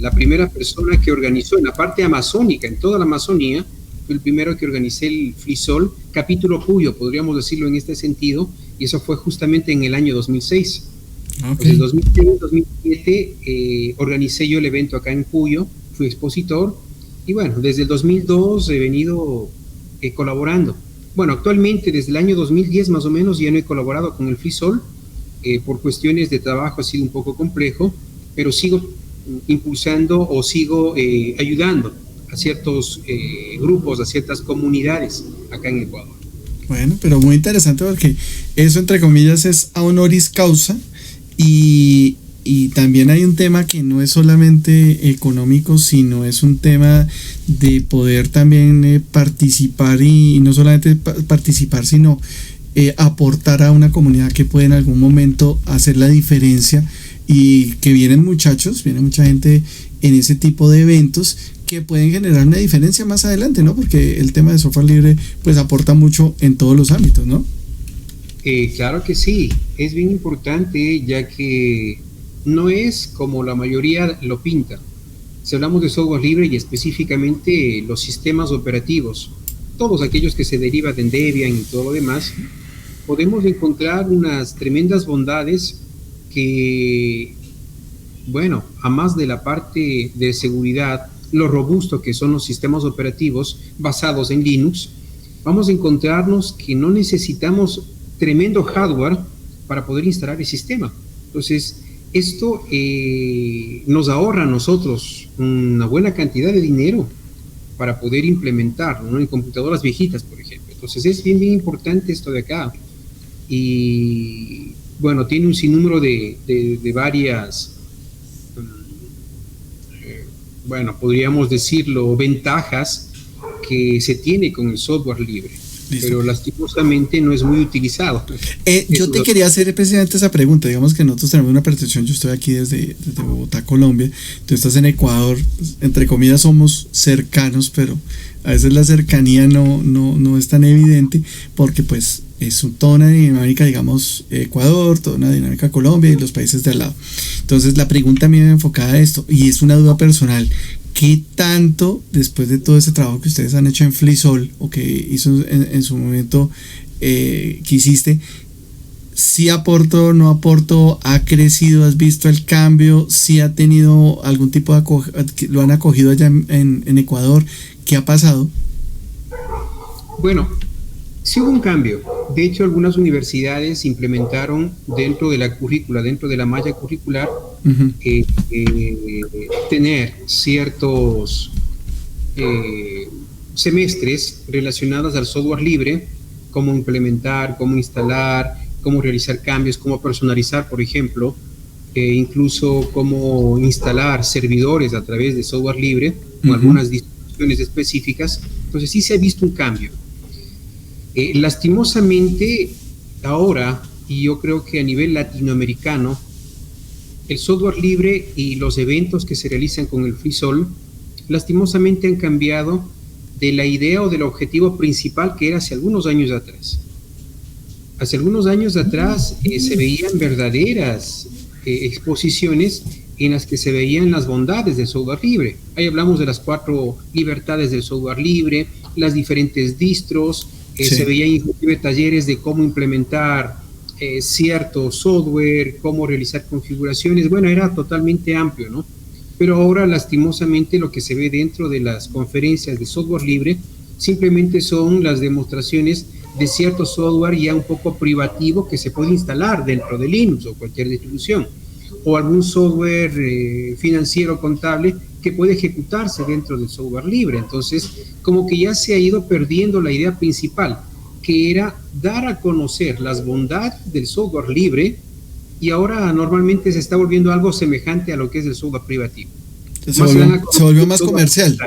la primera persona que organizó en la parte amazónica, en toda la Amazonía. Fue el primero que organicé el FLISOL, capítulo Puyo, podríamos decirlo en este sentido, y eso fue justamente en el año 2006. Okay. Entonces, 2006-2007 organicé yo el evento acá en Puyo, fui expositor, y bueno, desde el 2002 he venido colaborando. Bueno, actualmente desde el año 2010 más o menos ya no he colaborado con el FLISOL, por cuestiones de trabajo ha sido un poco complejo, pero sigo impulsando o sigo ayudando a ciertos grupos, a ciertas comunidades acá en Ecuador. Bueno, pero muy interesante, porque eso, entre comillas, es a honoris causa, y también hay un tema que no es solamente económico, sino es un tema de poder también participar, y no solamente participar, sino aportar a una comunidad que puede en algún momento hacer la diferencia, y que viene mucha gente en ese tipo de eventos que pueden generar una diferencia más adelante, ¿no? Porque el tema de software libre pues aporta mucho en todos los ámbitos, ¿no? Claro que sí, es bien importante, ya que no es como la mayoría lo pinta. Si hablamos de software libre y específicamente los sistemas operativos, todos aquellos que se derivan de Debian y todo lo demás, podemos encontrar unas tremendas bondades que, bueno, a más de la parte de seguridad, lo robusto que son los sistemas operativos basados en Linux, vamos a encontrarnos que no necesitamos tremendo hardware para poder instalar el sistema. Entonces, esto nos ahorra a nosotros una buena cantidad de dinero para poder implementarlo, ¿no? En computadoras viejitas, por ejemplo. Entonces, es bien importante esto de acá. Y, bueno, tiene un sinnúmero de varias, bueno, podríamos decirlo, ventajas que se tiene con el software libre. Listo. Pero lastimosamente no es muy utilizado. Yo te quería hacer precisamente esa pregunta. Digamos que nosotros tenemos una percepción. Yo estoy aquí desde Bogotá, Colombia. Tú estás en Ecuador. Pues, entre comillas somos cercanos, pero a veces la cercanía no es tan evidente, porque pues es toda una dinámica, digamos, Ecuador, toda una dinámica Colombia y los países de al lado. Entonces la pregunta mía es enfocada a esto, y es una duda personal. ¿Qué tanto, después de todo ese trabajo que ustedes han hecho en FLISOL, o que hizo en su momento, que hiciste, si aportó, no aportó, ha crecido, has visto el cambio, si ha tenido algún tipo de lo han acogido allá en Ecuador? ¿Qué ha pasado? Bueno, sí hubo un cambio. De hecho, algunas universidades implementaron dentro de la currícula, dentro de la malla curricular, Ujú. eh, eh, tener ciertos semestres relacionados al software libre, cómo implementar, cómo instalar, cómo realizar cambios, cómo personalizar, por ejemplo, incluso cómo instalar servidores a través de software libre con Ujú. algunas distribuciones específicas. Entonces sí se ha visto un cambio. Lastimosamente, ahora, y yo creo que a nivel latinoamericano, el software libre y los eventos que se realizan con el FreeSol, lastimosamente han cambiado de la idea o del objetivo principal que era hace algunos años atrás. Hace algunos años atrás se veían verdaderas exposiciones en las que se veían las bondades del software libre. Ahí hablamos de las 4 libertades del software libre, las diferentes distros, se Sí. veían inclusive talleres de cómo implementar cierto software, cómo realizar configuraciones. Bueno, era totalmente amplio, ¿no? Pero ahora, lastimosamente, lo que se ve dentro de las conferencias de software libre simplemente son las demostraciones de cierto software ya un poco privativo que se puede instalar dentro de Linux o cualquier distribución, o algún software financiero contable que puede ejecutarse dentro del software libre. Entonces, como que ya se ha ido perdiendo la idea principal, que era dar a conocer las bondades del software libre, y ahora normalmente se está volviendo algo semejante a lo que es el software privativo. Más se dan a Se conocer volvió el más software. comercial.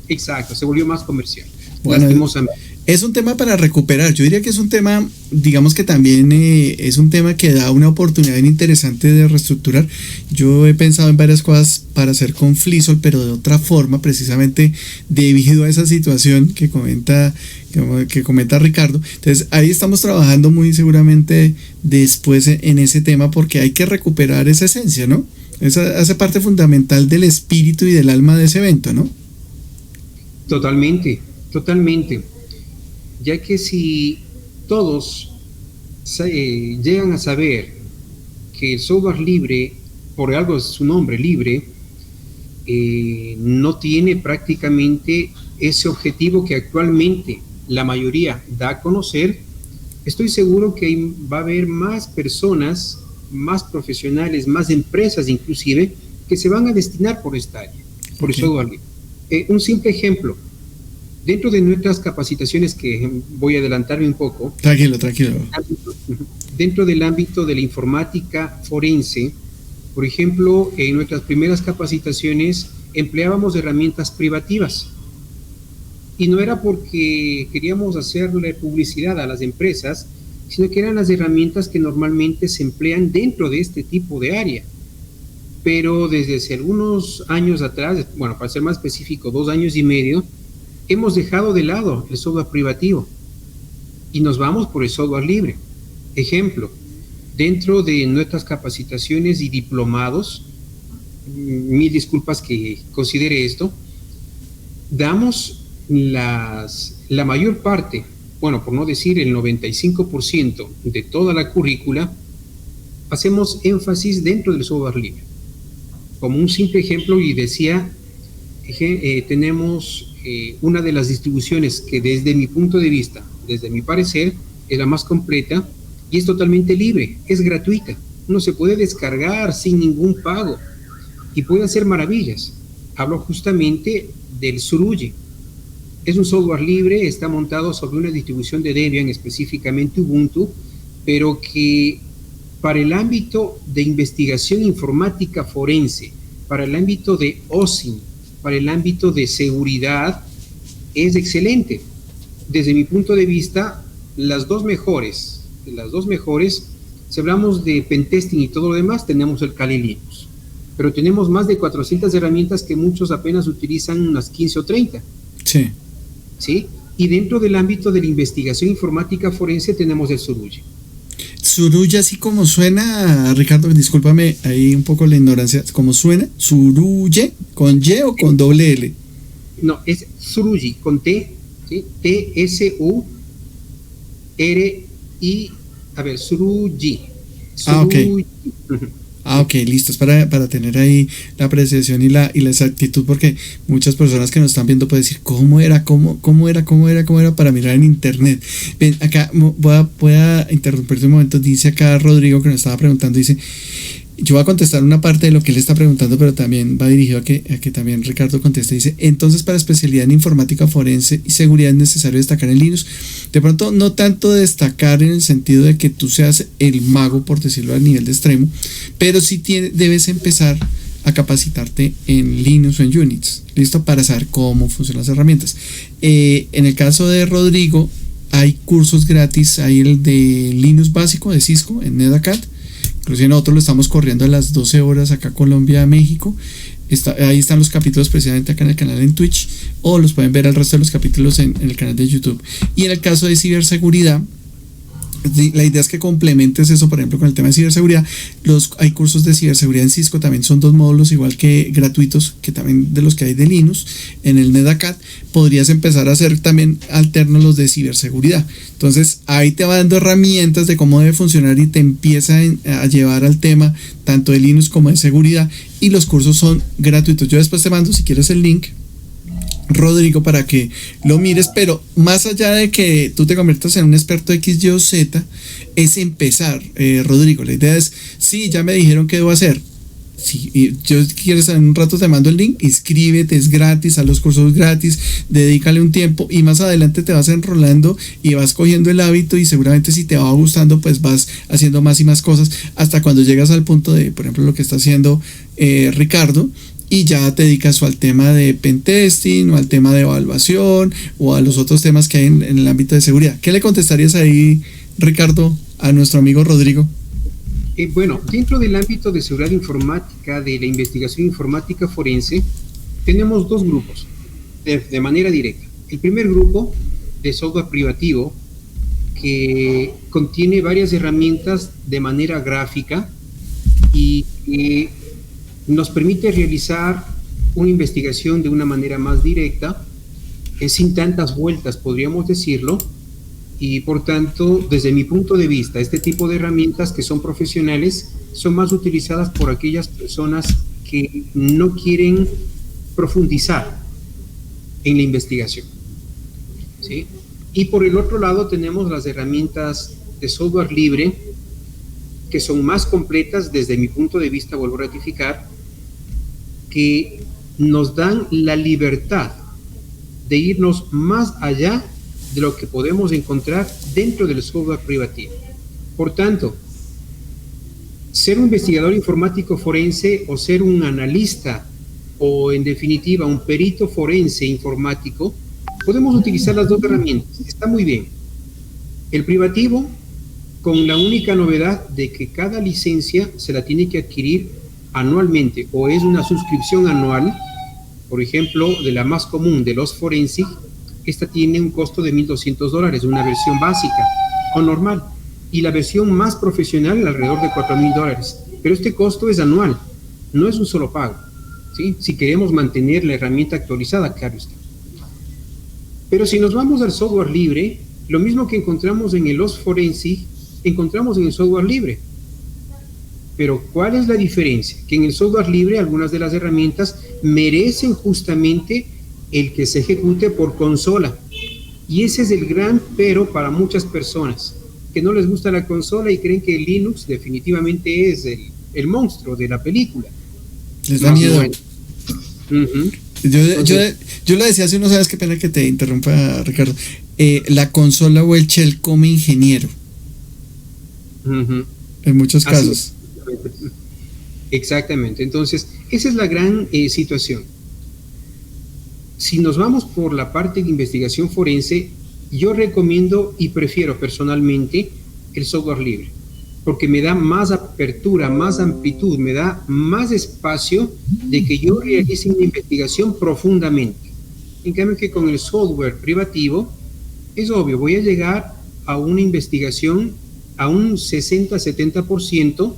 Exacto, se volvió más comercial, Bueno, lastimosamente. es un tema para recuperar. Yo diría que es un tema, digamos que también es un tema que da una oportunidad bien interesante de reestructurar. Yo he pensado en varias cosas para hacer con FreeSol, pero de otra forma, precisamente debido a esa situación que comenta Ricardo. Entonces, ahí estamos trabajando muy seguramente después en ese tema porque hay que recuperar esa esencia, ¿no? Esa hace parte fundamental del espíritu y del alma de ese evento, ¿no? Totalmente, totalmente. Ya que si todos llegan a saber que el software libre, por algo es su nombre libre, no tiene prácticamente ese objetivo que actualmente la mayoría da a conocer, estoy seguro que va a haber más personas, más profesionales, más empresas inclusive, que se van a destinar por esta área, por el Okay. software libre. Un simple ejemplo, dentro de nuestras capacitaciones, que voy a adelantarme un poco, Tranquilo, tranquilo. dentro del ámbito de la informática forense, por ejemplo, en nuestras primeras capacitaciones empleábamos herramientas privativas. Y no era porque queríamos hacerle publicidad a las empresas, sino que eran las herramientas que normalmente se emplean dentro de este tipo de área. Pero desde hace algunos años atrás, bueno, para ser más específico, 2 años y medio, hemos dejado de lado el software privativo y nos vamos por el software libre. Ejemplo, dentro de nuestras capacitaciones y diplomados, mil disculpas que considere esto, damos la mayor parte, bueno, por no decir el 95% de toda la currícula, hacemos énfasis dentro del software libre. Como un simple ejemplo, y decía, tenemos una de las distribuciones que desde mi punto de vista, desde mi parecer, es la más completa y es totalmente libre, es gratuita. Uno se puede descargar sin ningún pago y puede hacer maravillas. Hablo justamente del Suruye. Es un software libre, está montado sobre una distribución de Debian, específicamente Ubuntu, pero que para el ámbito de investigación informática forense, para el ámbito de OSINT, para el ámbito de seguridad, es excelente. Desde mi punto de vista, las dos mejores, si hablamos de pentesting y todo lo demás, tenemos el Kali Linux. Pero tenemos más de 400 herramientas que muchos apenas utilizan unas 15 o 30. Sí. ¿Sí? Y dentro del ámbito de la investigación informática forense tenemos el Suruye. Suruya, así como suena, Ricardo, discúlpame ahí un poco la ignorancia, ¿cómo suena? Suruye, ¿con Y o con doble L? No, es Suruyi, con T, ¿sí? T-S-U-R-I, a ver, Suruyi. Ah, ok. Suruyi. Ah, ok, listo, es para tener ahí la apreciación y la exactitud, porque muchas personas que nos están viendo pueden decir, ¿cómo era? ¿Cómo era para mirar en internet? Ven, acá voy a interrumpirte un momento, dice acá Rodrigo que nos estaba preguntando, dice, yo voy a contestar una parte de lo que él está preguntando, pero también va dirigido a que también Ricardo conteste. Dice, entonces para especialidad en informática forense y seguridad es necesario destacar en Linux. De pronto no tanto destacar en el sentido de que tú seas el mago, por decirlo al nivel de extremo, pero sí debes empezar a capacitarte en Linux o en Unix, ¿listo? Para saber cómo funcionan las herramientas. En el caso de Rodrigo, hay cursos gratis, hay el de Linux básico de Cisco en NetAcad. Inclusive nosotros lo estamos corriendo a las 12 horas acá Colombia, México. Ahí están los capítulos precisamente acá en el canal en Twitch, o los pueden ver el resto de los capítulos en el canal de YouTube. Y en el caso de ciberseguridad, la idea es que complementes eso, por ejemplo, con el tema de ciberseguridad. Hay cursos de ciberseguridad en Cisco, también son 2 módulos igual que gratuitos, que también de los que hay de Linux en el NetAcad. Podrías empezar a hacer también alternos los de ciberseguridad. Entonces ahí te va dando herramientas de cómo debe funcionar y te empieza a llevar al tema tanto de Linux como de seguridad, y los cursos son gratuitos. Yo después te mando, si quieres, el link, Rodrigo, para que lo mires, pero más allá de que tú te conviertas en un experto X, Y o Z, es empezar, Rodrigo. La idea es, sí, ya me dijeron qué debo hacer. Si quieres, en un rato te mando el link, inscríbete, es gratis, a los cursos gratis, dedícale un tiempo y más adelante te vas enrolando y vas cogiendo el hábito, y seguramente si te va gustando pues vas haciendo más y más cosas hasta cuando llegas al punto de, por ejemplo, lo que está haciendo Ricardo, y ya te dedicas o al tema de pentesting o al tema de evaluación o a los otros temas que hay en el ámbito de seguridad. ¿Qué le contestarías ahí, Ricardo, a nuestro amigo Rodrigo? Bueno, dentro del ámbito de seguridad informática, de la investigación informática forense, tenemos 2 grupos de manera directa. El primer grupo de software privativo, que contiene varias herramientas de manera gráfica y nos permite realizar una investigación de una manera más directa, sin tantas vueltas, podríamos decirlo, y por tanto, desde mi punto de vista, este tipo de herramientas que son profesionales son más utilizadas por aquellas personas que no quieren profundizar en la investigación, ¿sí? Y por el otro lado tenemos las herramientas de software libre, que son más completas desde mi punto de vista, vuelvo a ratificar, que nos dan la libertad de irnos más allá de lo que podemos encontrar dentro del software privativo. Por tanto, ser un investigador informático forense o ser un analista o, en definitiva, un perito forense informático, podemos utilizar las 2 herramientas. Está muy bien. El privativo, con la única novedad de que cada licencia se la tiene que adquirir anualmente, o es una suscripción anual. Por ejemplo, de la más común, de los Forensic, esta tiene un costo de $1,200, una versión básica o normal, y la versión más profesional alrededor de $4,000. Pero este costo es anual, no es un solo pago, ¿sí? Si queremos mantener la herramienta actualizada, claro está. Pero si nos vamos al software libre, lo mismo que encontramos en el OS Forensic, encontramos en el software libre. Pero ¿cuál es la diferencia? Que en el software libre algunas de las herramientas merecen justamente el que se ejecute por consola. Y ese es el gran pero para muchas personas, que no les gusta la consola y creen que Linux definitivamente es el monstruo de la película. Les da miedo. Bueno. Yo lo decía hace unos años, qué pena que te interrumpa, Ricardo. La consola o el shell como ingeniero. En muchos casos. Exactamente. Entonces, esa es la gran situación. Si nos vamos por la parte de investigación forense, yo recomiendo y prefiero personalmente el software libre, porque me da más apertura, más amplitud, me da más espacio de que yo realice una investigación profundamente. En cambio que con el software privativo, es obvio, voy a llegar a una investigación a un 60-70%,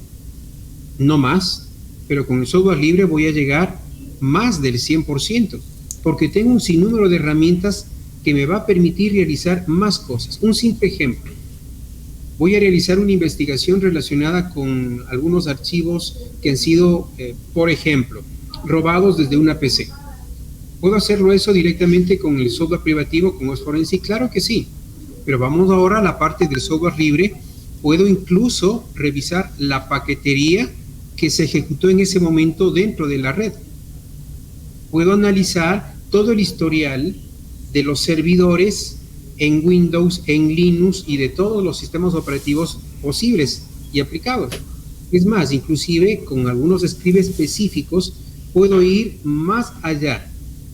no más, pero con el software libre voy a llegar más del 100%, porque tengo un sinnúmero de herramientas que me va a permitir realizar más cosas. Un simple ejemplo. voy a realizar una investigación relacionada con algunos archivos que han sido, por ejemplo, robados desde una PC. ¿Puedo hacerlo eso directamente con el software privativo como es Forensic? Claro que sí, pero vamos ahora a la parte del software libre. Puedo incluso revisar la paquetería que se ejecutó en ese momento dentro de la red. Puedo analizar todo el historial de los servidores en Windows, en Linux y de todos los sistemas operativos posibles y aplicados. Es más, inclusive con algunos scripts específicos puedo ir más allá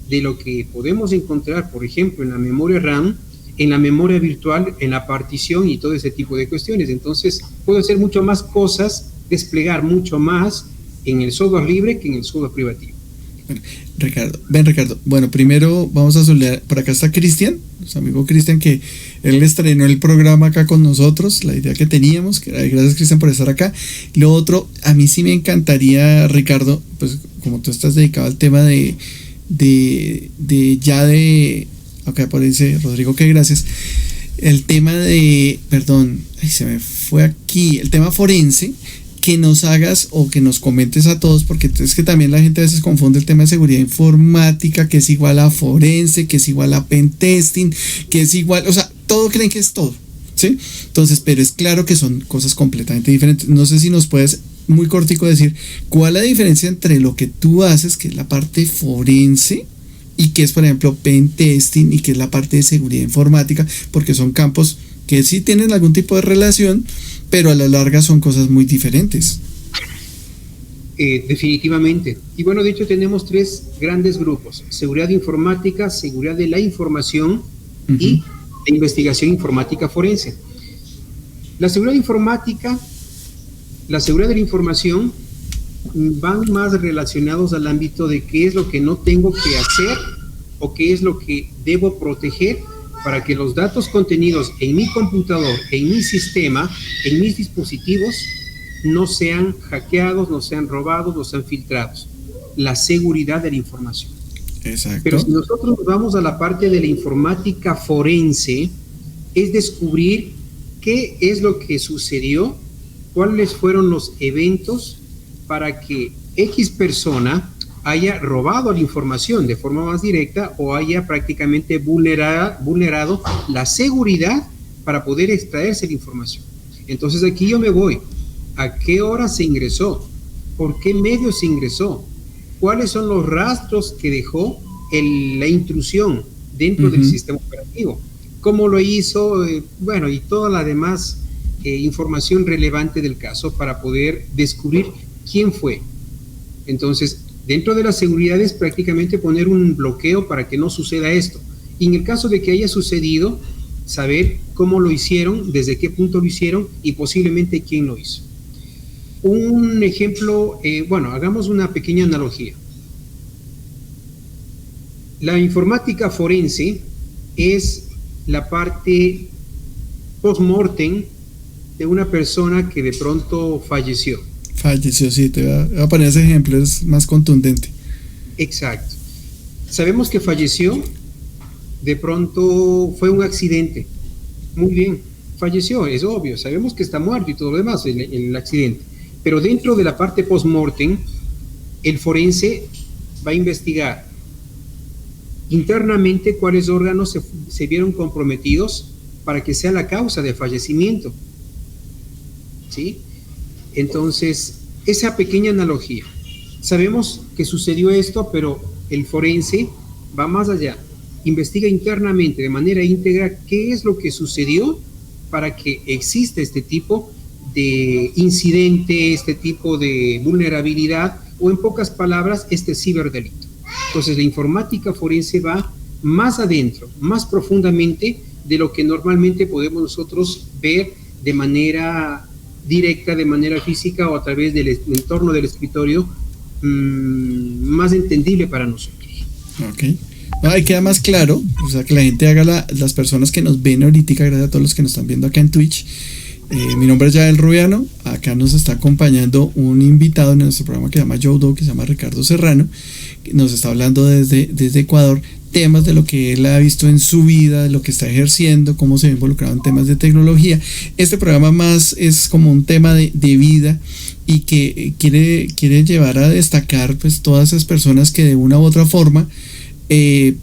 de lo que podemos encontrar, por ejemplo, en la memoria RAM, en la memoria virtual, en la partición y todo ese tipo de cuestiones. Entonces, puedo hacer mucho más cosas, desplegar mucho más en el software libre que en el software privativo. Bueno, Ricardo. Bueno, primero vamos a saludar. Por acá está Cristian, nuestro amigo Cristian, que él estrenó el programa acá con nosotros, la idea que teníamos, que gracias Cristian por estar acá. Lo otro, a mí sí me encantaría, Ricardo, pues como tú estás dedicado al tema acá por ahí dice Rodrigo que gracias, el tema se me fue aquí, el tema forense, que nos hagas o que nos comentes a todos, porque es que también la gente a veces confunde el tema de seguridad informática, que es igual a forense, que es igual a pentesting, que es igual, o sea, todo creen que es todo, ¿sí? Entonces, pero es claro que son cosas completamente diferentes. No sé si nos puedes muy cortico decir cuál es la diferencia entre lo que tú haces, que es la parte forense, y que es, por ejemplo, pentesting, y que es la parte de seguridad informática, porque son campos que sí tienen algún tipo de relación, pero a la larga son cosas muy diferentes. Definitivamente. Y bueno, de hecho tenemos 3 grandes grupos: seguridad informática, seguridad de la información y la investigación informática forense. La seguridad informática, la seguridad de la información van más relacionados al ámbito de qué es lo que no tengo que hacer o qué es lo que debo proteger para que los datos contenidos en mi computador, en mi sistema, en mis dispositivos, no sean hackeados, no sean robados, no sean filtrados. La seguridad de la información. Exacto. Pero si nosotros nos vamos a la parte de la informática forense, es descubrir qué es lo que sucedió, cuáles fueron los eventos para que X persona haya robado la información de forma más directa o haya prácticamente vulnerado la seguridad para poder extraerse la información. Entonces aquí yo me voy. ¿A qué hora se ingresó? ¿Por qué medio se ingresó? ¿Cuáles son los rastros que dejó la intrusión dentro del sistema operativo? ¿Cómo lo hizo? Bueno, y toda la demás información relevante del caso para poder descubrir quién fue. Entonces, dentro de la seguridad es prácticamente poner un bloqueo para que no suceda esto. Y en el caso de que haya sucedido, saber cómo lo hicieron, desde qué punto lo hicieron y posiblemente quién lo hizo. Un ejemplo, hagamos una pequeña analogía. La informática forense es la parte post-mortem de una persona que de pronto falleció. Sí, te voy a poner ese ejemplo, es más contundente. Exacto. Sabemos que falleció, de pronto fue un accidente. Muy bien, falleció, es obvio, sabemos que está muerto y todo lo demás, el accidente. Pero dentro de la parte post-mortem, el forense va a investigar internamente cuáles órganos se vieron comprometidos para que sea la causa de fallecimiento. ¿Sí? Entonces, esa pequeña analogía. Sabemos que sucedió esto, pero el forense va más allá. Investiga internamente, de manera íntegra, qué es lo que sucedió para que exista este tipo de incidente, este tipo de vulnerabilidad, o en pocas palabras, este ciberdelito. Entonces, la informática forense va más adentro, más profundamente de lo que normalmente podemos nosotros ver de manera directa, de manera física o a través del entorno del escritorio, más entendible para nosotros. Ok. Ahí queda más claro, o sea, que la gente haga las personas que nos ven ahorita, gracias a todos los que nos están viendo acá en Twitch. Mi nombre es Yael Rubiano, acá nos está acompañando un invitado en nuestro programa que se llama Joe Doe, que se llama Ricardo Serrano, que nos está hablando desde Ecuador temas de lo que él ha visto en su vida, de lo que está ejerciendo, cómo se ha involucrado en temas de tecnología. Este programa más es como un tema de vida y que quiere llevar a destacar pues todas esas personas que de una u otra forma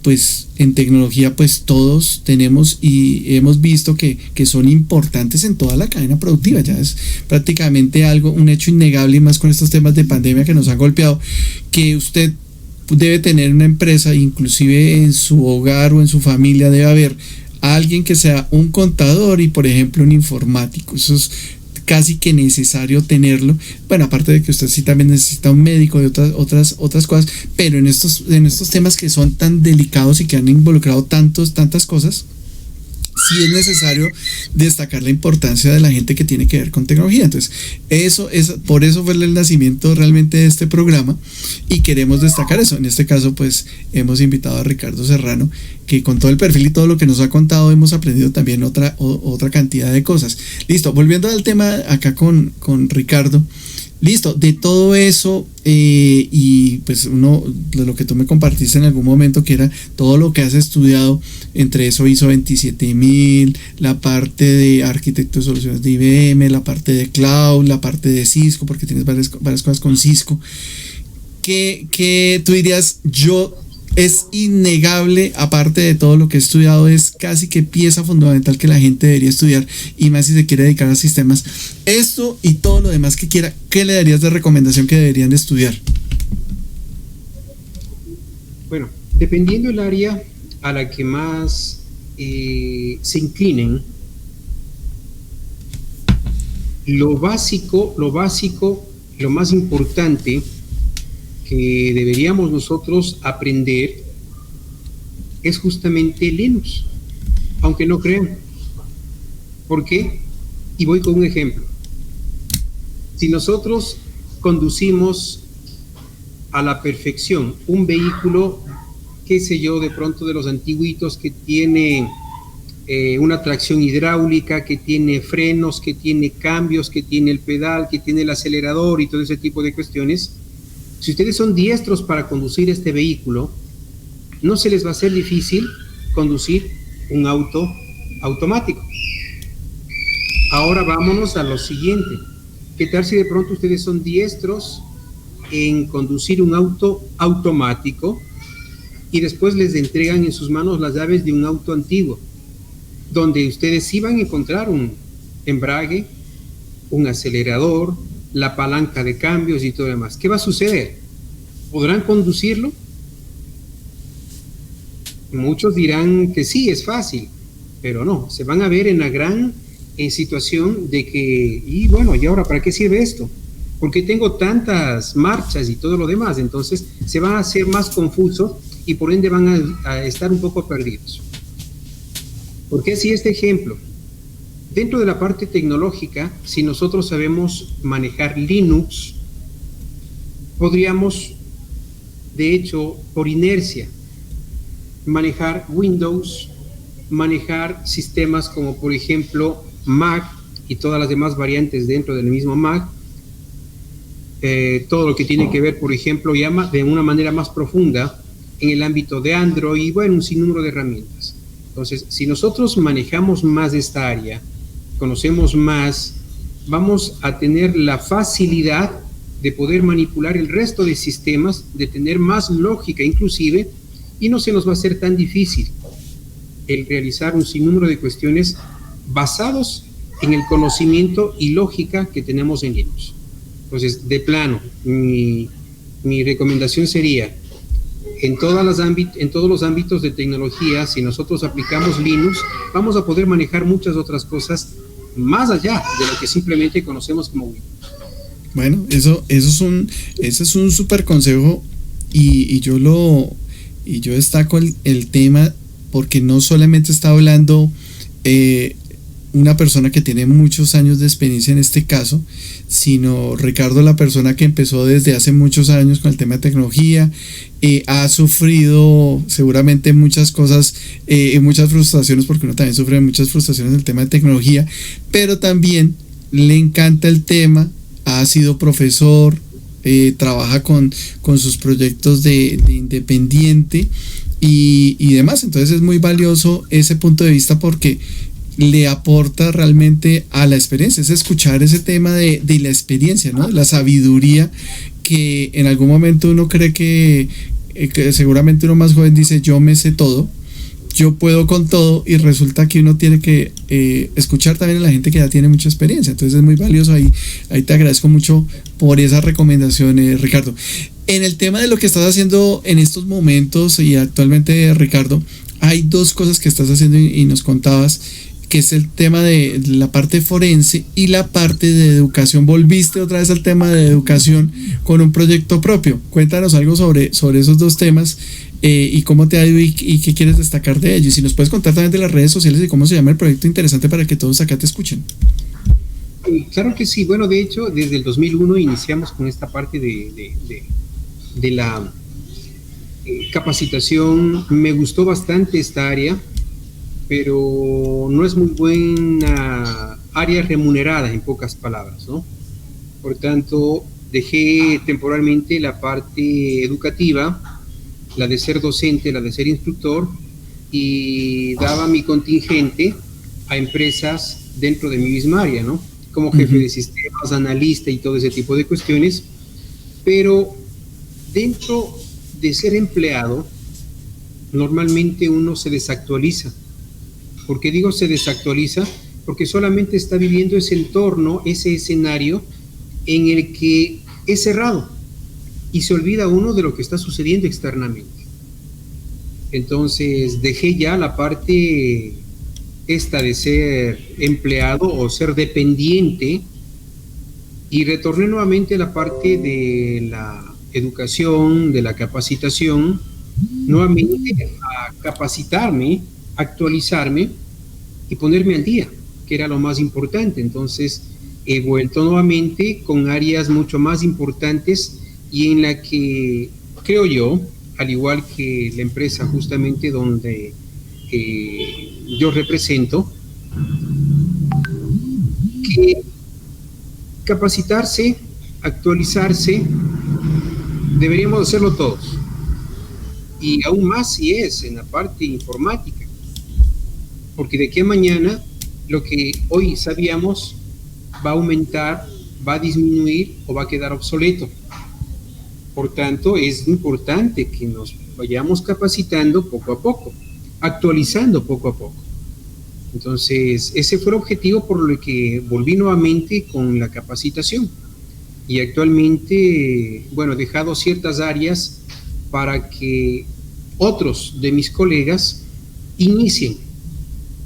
pues en tecnología pues todos tenemos y hemos visto que son importantes en toda la cadena productiva. Ya es prácticamente un hecho innegable, y más con estos temas de pandemia que nos han golpeado, que usted debe tener una empresa, inclusive en su hogar o en su familia debe haber alguien que sea un contador y por ejemplo un informático. Eso es casi que necesario tenerlo. Bueno, aparte de que usted sí también necesita un médico de otras cosas, pero en estos temas que son tan delicados y que han involucrado tantas cosas, sí es necesario destacar la importancia de la gente que tiene que ver con tecnología. Entonces, por eso fue el nacimiento realmente de este programa y queremos destacar eso. En este caso, pues hemos invitado a Ricardo Serrano, que con todo el perfil y todo lo que nos ha contado hemos aprendido también otra cantidad de cosas. Listo, volviendo al tema acá con Ricardo. Listo, de todo eso y pues de lo que tú me compartiste en algún momento, que era todo lo que has estudiado, entre eso ISO 27000, la parte de arquitecto de soluciones de IBM, la parte de cloud, la parte de Cisco, porque tienes varias cosas con Cisco, que tú dirías, es innegable, aparte de todo lo que he estudiado, es casi que pieza fundamental que la gente debería estudiar, y más si se quiere dedicar a sistemas. Esto y todo lo demás que quiera, ¿qué le darías de recomendación que deberían de estudiar? Bueno, dependiendo del área a la que más se inclinen, lo básico, lo más importante que deberíamos nosotros aprender es justamente Linux, aunque no crean. ¿Por qué? Y voy con un ejemplo. Si nosotros conducimos a la perfección un vehículo, qué sé yo, de pronto de los antiguitos que tiene una tracción hidráulica, que tiene frenos, que tiene cambios, que tiene el pedal, que tiene el acelerador y todo ese tipo de cuestiones, si ustedes son diestros para conducir este vehículo, no se les va a hacer difícil conducir un auto automático. Ahora vámonos a lo siguiente. ¿Qué tal si de pronto ustedes son diestros en conducir un auto automático y después les entregan en sus manos las llaves de un auto antiguo, donde ustedes sí van a encontrar un embrague, un acelerador, la palanca de cambios y todo lo demás? ¿Qué va a suceder? ¿Podrán conducirlo? Muchos dirán que sí, es fácil, pero no, se van a ver en la gran situación de que, y bueno, ¿y ahora para qué sirve esto? ¿Por qué tengo tantas marchas y todo lo demás? Entonces se va a hacer más confuso y por ende van a estar un poco perdidos. ¿Por qué si este ejemplo? Dentro de la parte tecnológica, si nosotros sabemos manejar Linux, podríamos, de hecho, por inercia, manejar Windows, manejar sistemas como, por ejemplo, Mac y todas las demás variantes dentro del mismo Mac, todo lo que tiene que ver, por ejemplo, ya de una manera más profunda en el ámbito de Android, y bueno, un sinnúmero de herramientas. Entonces, si nosotros manejamos más esta área, conocemos más, vamos a tener la facilidad de poder manipular el resto de sistemas, de tener más lógica inclusive, y no se nos va a hacer tan difícil el realizar un sinnúmero de cuestiones basados en el conocimiento y lógica que tenemos en Linux. Entonces, de plano, mi recomendación sería, en todos los ámbitos de tecnología, si nosotros aplicamos Linux, vamos a poder manejar muchas otras cosas más allá de lo que simplemente conocemos como Windows. Bueno, ese es un súper consejo, y yo destaco el tema porque no solamente está hablando una persona que tiene muchos años de experiencia en este caso, sino Ricardo, la persona que empezó desde hace muchos años con el tema de tecnología, ha sufrido seguramente muchas cosas, muchas frustraciones, porque uno también sufre muchas frustraciones en el tema de tecnología, pero también le encanta el tema, ha sido profesor, trabaja con sus proyectos de independiente, y demás. Entonces es muy valioso ese punto de vista porque le aporta realmente a la experiencia, es escuchar ese tema de la experiencia, ¿no? La sabiduría que en algún momento uno cree que seguramente uno más joven dice yo me sé todo, yo puedo con todo, y resulta que uno tiene que escuchar también a la gente que ya tiene mucha experiencia. Entonces es muy valioso. Ahí te agradezco mucho por esa recomendación, Ricardo. En el tema de lo que estás haciendo en estos momentos y actualmente, Ricardo, hay dos cosas que estás haciendo y nos contabas, que es el tema de la parte forense y la parte de educación. Volviste otra vez al tema de educación con un proyecto propio. Cuéntanos algo sobre esos dos temas, y cómo te ha ido y qué quieres destacar de ello. Y si nos puedes contar también de las redes sociales y cómo se llama el proyecto, interesante para que todos acá te escuchen. Claro que sí. Bueno, de hecho, desde el 2001 iniciamos con esta parte de la capacitación. Me gustó bastante esta área, pero no es muy buena área remunerada, en pocas palabras, ¿no? Por tanto, dejé temporalmente la parte educativa, la de ser docente, la de ser instructor, y daba mi contingente a empresas dentro de mi misma área, ¿no? Como jefe de sistemas, analista y todo ese tipo de cuestiones. Pero dentro de ser empleado, normalmente uno se desactualiza. ¿Por qué digo se desactualiza? Porque solamente está viviendo ese entorno, ese escenario en el que es cerrado, y se olvida uno de lo que está sucediendo externamente. Entonces dejé ya la parte esta de ser empleado o ser dependiente, y retorné nuevamente a la parte de la educación, de la capacitación, nuevamente a capacitarme, actualizarme y ponerme al día, que era lo más importante. Entonces he vuelto nuevamente con áreas mucho más importantes, y en la que creo yo, al igual que la empresa justamente donde yo represento, que capacitarse, actualizarse, deberíamos hacerlo todos. Y aún más si es en la parte informática, porque de aquí a mañana lo que hoy sabíamos va a aumentar, va a disminuir o va a quedar obsoleto. Por tanto, es importante que nos vayamos capacitando poco a poco, actualizando poco a poco. Entonces, ese fue el objetivo por lo que volví nuevamente con la capacitación. Y actualmente, bueno, he dejado ciertas áreas para que otros de mis colegas inicien.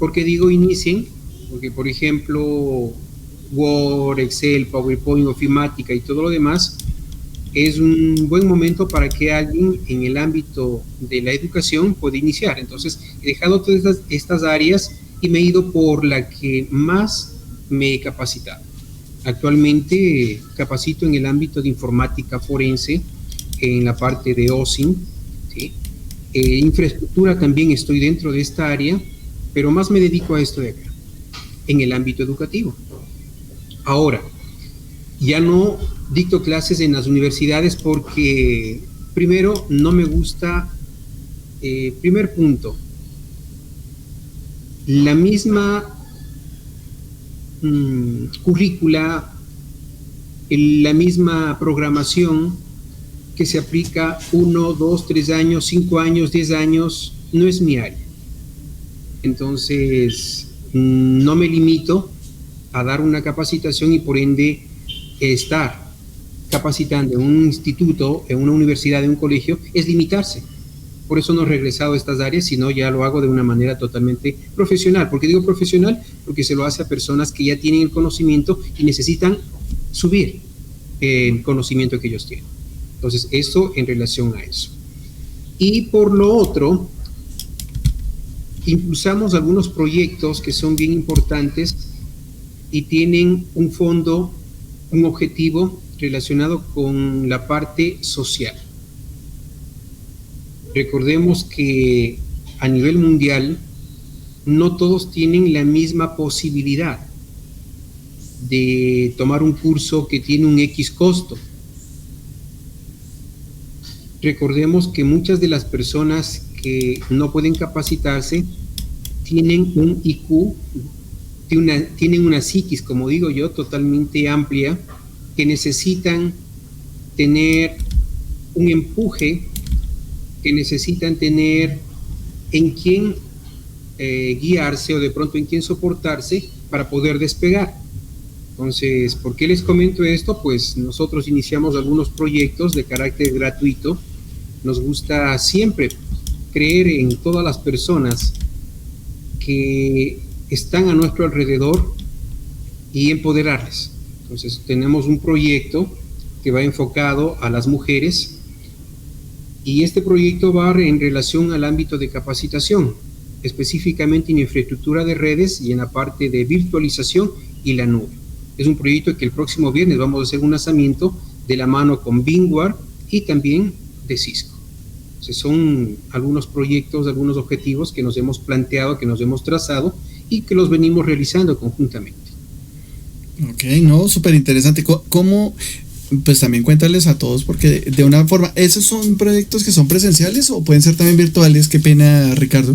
¿Por qué digo inicien? Porque, por ejemplo, Word, Excel, PowerPoint, Ofimática y todo lo demás, es un buen momento para que alguien en el ámbito de la educación pueda iniciar. Entonces, he dejado todas estas áreas y me he ido por la que más me he capacitado. Actualmente capacito en el ámbito de informática forense, en la parte de OSINT, ¿sí? Infraestructura también estoy dentro de esta área, pero más me dedico a esto de acá, en el ámbito educativo. Ahora, ya no dicto clases en las universidades porque, primero, no me gusta, primer punto, la misma currícula, la misma programación que se aplica 1, 2, 3 años, 5 años, 10 años, no es mi área. Entonces, no me limito a dar una capacitación y por ende estar capacitando en un instituto, en una universidad, en un colegio, es limitarse. Por eso no he regresado a estas áreas, sino ya lo hago de una manera totalmente profesional. ¿Por qué digo profesional? Porque se lo hace a personas que ya tienen el conocimiento y necesitan subir el conocimiento que ellos tienen. Entonces, eso en relación a eso. Y por lo otro, impulsamos algunos proyectos que son bien importantes y tienen un fondo, un objetivo relacionado con la parte social. Recordemos que a nivel mundial no todos tienen la misma posibilidad de tomar un curso que tiene un X costo. recordemos que muchas de las personas que no pueden capacitarse tienen un IQ, tienen una psiquis, como digo yo, totalmente amplia, que necesitan tener un empuje, que necesitan tener en quién guiarse o de pronto en quién soportarse para poder despegar. Entonces, ¿por qué les comento esto? Pues nosotros iniciamos algunos proyectos de carácter gratuito. Nos gusta siempre creer en todas las personas que están a nuestro alrededor y empoderarlas. Entonces, tenemos un proyecto que va enfocado a las mujeres y este proyecto va en relación al ámbito de capacitación, específicamente en infraestructura de redes y en la parte de virtualización y la nube. Es un proyecto que el próximo viernes vamos a hacer un lanzamiento de la mano con VMware y también de Cisco. Entonces son algunos proyectos, algunos objetivos que nos hemos planteado, que nos hemos trazado y que los venimos realizando conjuntamente. Ok, no, súper interesante. ¿Cómo? Pues también cuéntales a todos, porque de una forma, ¿esos son proyectos que son presenciales o pueden ser también virtuales? Qué pena, Ricardo.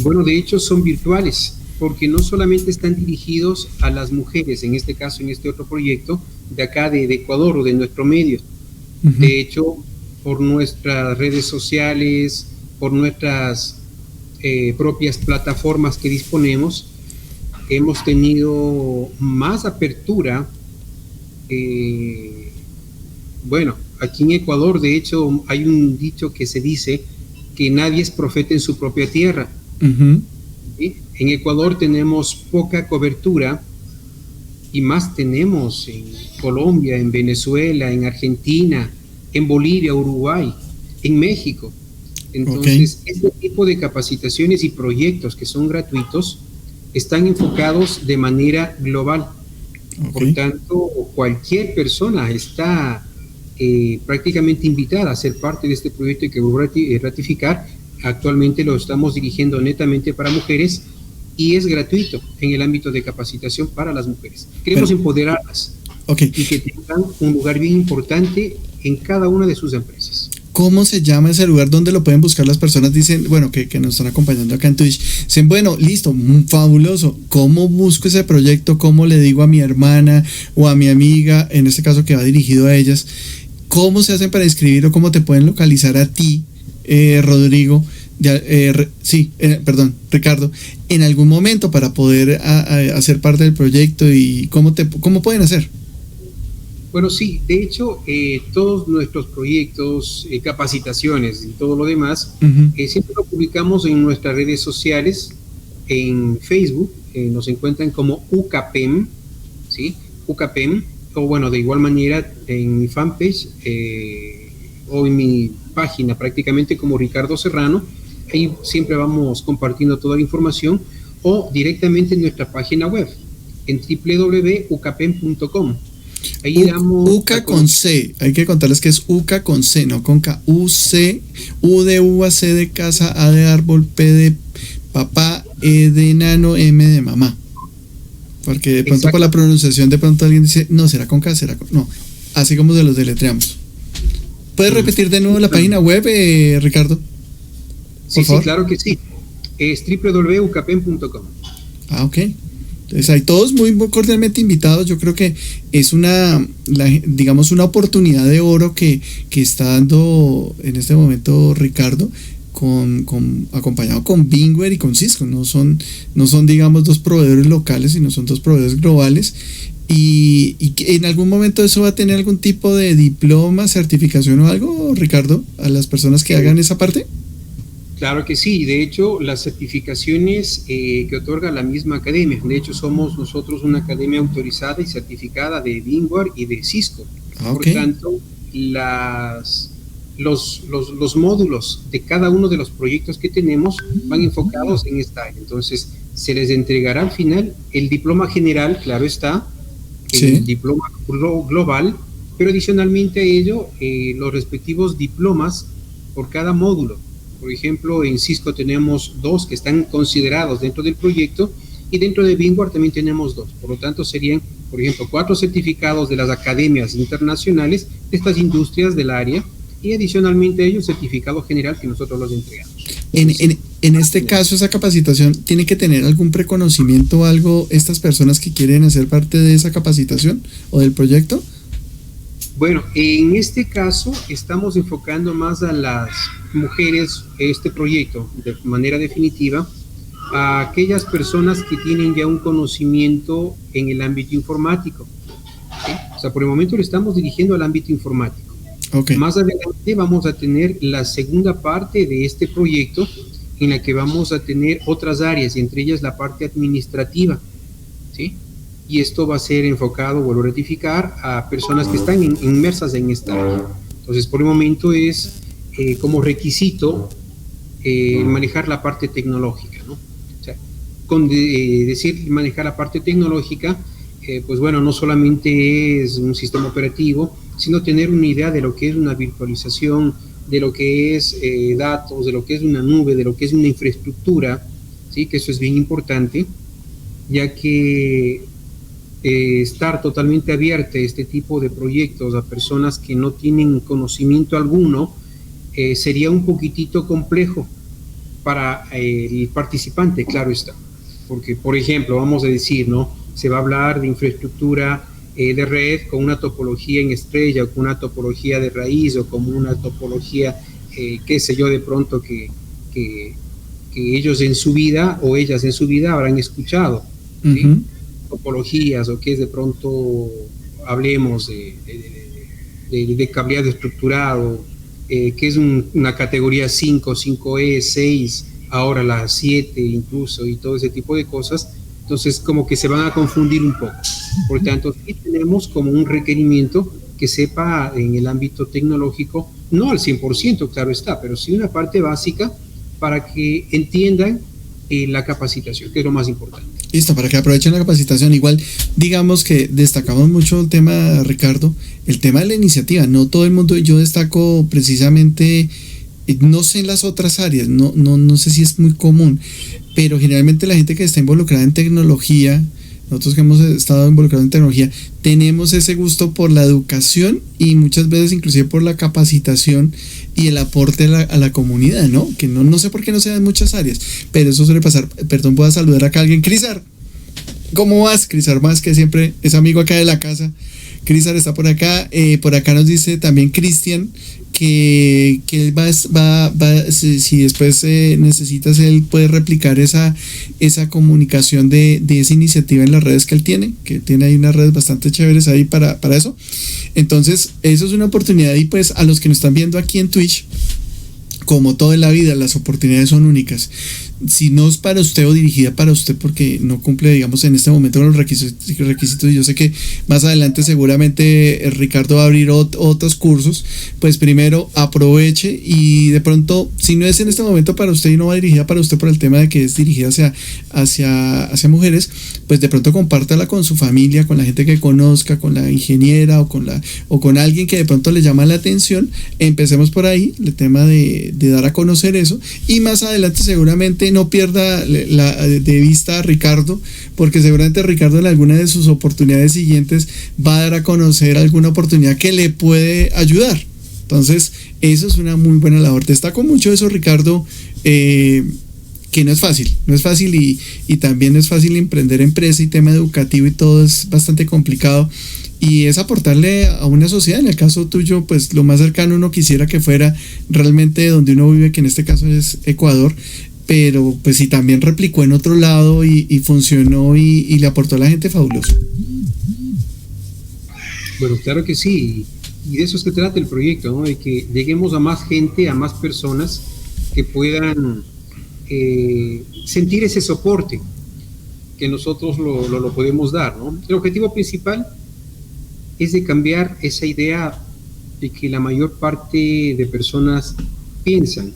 Bueno, de hecho son virtuales, porque no solamente están dirigidos a las mujeres, en este caso, en este otro proyecto, de acá de Ecuador o de nuestro medio. Uh-huh. De hecho, por nuestras redes sociales, por nuestras propias plataformas que disponemos, hemos tenido más apertura. Bueno, aquí en Ecuador, de hecho, hay un dicho que se dice que nadie es profeta en su propia tierra. Uh-huh. ¿Sí? En Ecuador tenemos poca cobertura y más tenemos en Colombia, en Venezuela, en Argentina, en Bolivia, Uruguay, en México. Entonces, este tipo de capacitaciones y proyectos que son gratuitos están enfocados de manera global. Por tanto, cualquier persona está prácticamente invitada a ser parte de este proyecto que voy a ratificar. Actualmente lo estamos dirigiendo netamente para mujeres y es gratuito en el ámbito de capacitación para las mujeres. Queremos empoderarlas y que tengan un lugar bien importante en cada una de sus empresas. ¿Cómo se llama ese lugar donde lo pueden buscar las personas? Dicen, bueno, que nos están acompañando acá en Twitch. Dicen, bueno, listo, fabuloso. ¿Cómo busco ese proyecto? ¿Cómo le digo a mi hermana o a mi amiga, en este caso que va dirigido a ellas? ¿Cómo se hacen para inscribir o cómo te pueden localizar a ti, Rodrigo? Ricardo, en algún momento para poder hacer parte del proyecto y cómo pueden hacer. Bueno, sí, de hecho, todos nuestros proyectos, capacitaciones y todo lo demás, uh-huh. Siempre lo publicamos en nuestras redes sociales, en Facebook, nos encuentran como UCAPEM, ¿sí? UCAPEM, o bueno, de igual manera en mi fanpage o en mi página prácticamente como Ricardo Serrano, ahí siempre vamos compartiendo toda la información, o directamente en nuestra página web, en www.ucapem.com. Ahí damos UCA con C, hay que contarles que es UCA con C, no con K. UC, U de uva, C de casa, A de árbol, P de papá, E de enano, M de mamá. Porque de pronto por la pronunciación de pronto alguien dice, no, será con K, será con... No, así como se los deletreamos. ¿Puedes repetir de nuevo la página web, Ricardo? Sí, claro que sí. Es www.ucapem.com. Ah, ok. Entonces hay todos muy cordialmente invitados. Yo creo que es una oportunidad de oro que está dando en este momento Ricardo, acompañado con VMware y con Cisco. No son digamos dos proveedores locales, sino son dos proveedores globales. Y que en algún momento eso va a tener algún tipo de diploma, certificación o algo, Ricardo, a las personas que hagan esa parte. Claro que sí, de hecho las certificaciones que otorga la misma academia, de hecho somos nosotros una academia autorizada y certificada de VMware y de Cisco. Okay. Por tanto, los módulos de cada uno de los proyectos que tenemos van enfocados en esta área. Entonces se les entregará al final el diploma general, claro está, el diploma global, pero adicionalmente a ello los respectivos diplomas por cada módulo. Por ejemplo, en Cisco tenemos 2 que están considerados dentro del proyecto y dentro de VMware también tenemos 2. Por lo tanto, serían, por ejemplo, 4 certificados de las academias internacionales de estas industrias del área, y adicionalmente a ello el certificado general que nosotros los entregamos. En este caso, esa capacitación tiene que tener algún preconocimiento o algo estas personas que quieren hacer parte de esa capacitación o del proyecto. Bueno, en este caso estamos enfocando más a las mujeres, este proyecto de manera definitiva, a aquellas personas que tienen ya un conocimiento en el ámbito informático, ¿sí? O sea, por el momento lo estamos dirigiendo al ámbito informático. Okay. Más adelante vamos a tener la segunda parte de este proyecto en la que vamos a tener otras áreas, entre ellas la parte administrativa, ¿sí? Y esto va a ser enfocado, vuelvo a ratificar, a personas que están inmersas en esta área. Entonces, por el momento es como requisito manejar la parte tecnológica, ¿no? O sea, con decir manejar la parte tecnológica, pues bueno, no solamente es un sistema operativo, sino tener una idea de lo que es una virtualización, de lo que es datos, de lo que es una nube, de lo que es una infraestructura, ¿sí? Que eso es bien importante, ya que estar totalmente abierta a este tipo de proyectos a personas que no tienen conocimiento alguno sería un poquitito complejo para el participante, claro está. Porque, por ejemplo, vamos a decir, ¿no? Se va a hablar de infraestructura de red con una topología en estrella, o con una topología de raíz, o con una topología, qué sé yo, de pronto que ellos en su vida o ellas en su vida habrán escuchado, ¿sí? Uh-huh. Topologías, o que de pronto hablemos de cableado estructurado, que es una categoría 5, 5E, 6, ahora la 7 incluso, y todo ese tipo de cosas. Entonces como que se van a confundir un poco. Por tanto, sí tenemos como un requerimiento que sepa en el ámbito tecnológico, no al 100%, claro está, pero sí una parte básica para que entiendan la capacitación, que es lo más importante. Listo, para que aprovechen la capacitación. Igual, digamos que destacamos mucho el tema, Ricardo, el tema de la iniciativa. No todo el mundo, yo destaco precisamente, no sé en las otras áreas, no sé si es muy común, pero generalmente la gente que está involucrada en tecnología, nosotros que hemos estado involucrados en tecnología, tenemos ese gusto por la educación y muchas veces inclusive por la capacitación y el aporte a la comunidad, ¿no? Que no sé por qué no se da en muchas áreas, pero eso suele pasar. Perdón, puedo saludar acá a alguien. Crisar, ¿cómo vas? Crisar más, que siempre es amigo acá de la casa. Crisar está por acá. Por acá nos dice también Cristian que él si después necesitas, él puede replicar esa comunicación de esa iniciativa en las redes que él tiene, que tiene ahí unas redes bastante chéveres ahí para eso. Entonces, eso es una oportunidad, y pues a los que nos están viendo aquí en Twitch, como todo en la vida, las oportunidades son únicas. Si no es para usted o dirigida para usted porque no cumple, digamos, en este momento con los requisitos, y yo sé que más adelante seguramente Ricardo va a abrir otros cursos, pues primero aproveche, y de pronto, si no es en este momento para usted y no va dirigida para usted por el tema de que es dirigida hacia mujeres, pues de pronto compártala con su familia, con la gente que conozca, con la ingeniera o con alguien que de pronto le llama la atención. Empecemos por ahí, el tema de dar a conocer eso, y más adelante seguramente no pierda de vista a Ricardo, porque seguramente Ricardo en alguna de sus oportunidades siguientes va a dar a conocer alguna oportunidad que le puede ayudar. Entonces, eso es una muy buena labor. Destaco mucho eso, Ricardo, que no es fácil y también no es fácil emprender empresa, y tema educativo y todo es bastante complicado, y es aportarle a una sociedad. En el caso tuyo, pues lo más cercano uno quisiera que fuera realmente donde uno vive, que en este caso es Ecuador, pero pues si también replicó en otro lado y funcionó y le aportó a la gente, fabuloso. Bueno, claro que sí, y de eso se trata el proyecto, ¿no? De que lleguemos a más gente, a más personas que puedan sentir ese soporte que nosotros lo podemos dar, ¿no? El objetivo principal es de cambiar esa idea de que la mayor parte de personas piensan,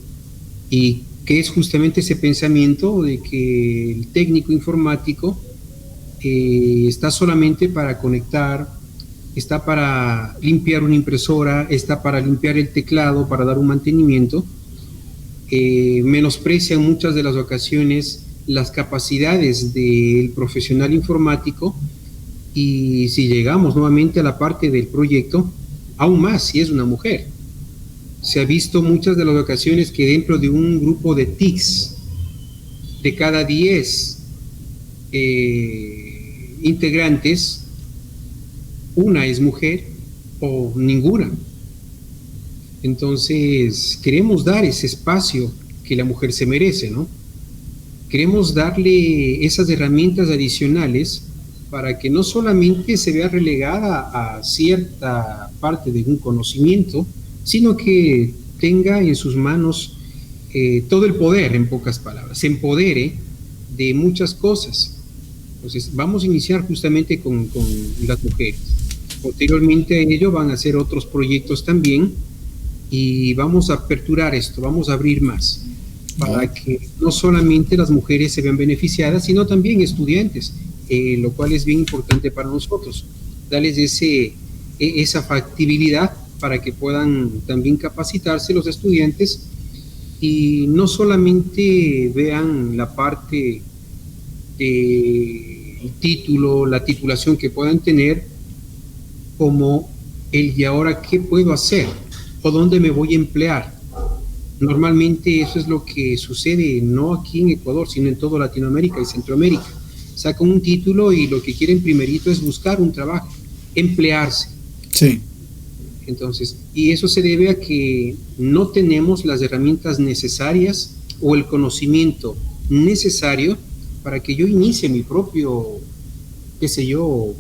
y que es justamente ese pensamiento de que el técnico informático está solamente para conectar, está para limpiar una impresora, está para limpiar el teclado, para dar un mantenimiento. Menosprecian muchas de las ocasiones las capacidades del profesional informático, y si llegamos nuevamente a la parte del proyecto, aún más si es una mujer. Se ha visto muchas de las ocasiones que dentro de un grupo de TICs, de cada 10 integrantes, una es mujer o ninguna. Entonces, queremos dar ese espacio que la mujer se merece, ¿no? Queremos darle esas herramientas adicionales para que no solamente se vea relegada a cierta parte de un conocimiento, sino que tenga en sus manos todo el poder, en pocas palabras, se empodere de muchas cosas. Entonces, vamos a iniciar justamente con las mujeres. Posteriormente a ello van a hacer otros proyectos también y vamos a aperturar esto, vamos a abrir más, para que no solamente las mujeres se vean beneficiadas, sino también estudiantes, lo cual es bien importante para nosotros, darles esa factibilidad para que puedan también capacitarse los estudiantes y no solamente vean la parte del título, la titulación que puedan tener, como el y ahora qué puedo hacer o dónde me voy a emplear. Normalmente eso es lo que sucede no aquí en Ecuador, sino en toda Latinoamérica y Centroamérica. Sacan un título y lo que quieren primerito es buscar un trabajo, emplearse. Sí. Entonces, y eso se debe a que no tenemos las herramientas necesarias o el conocimiento necesario para que yo inicie mi propio, qué sé yo,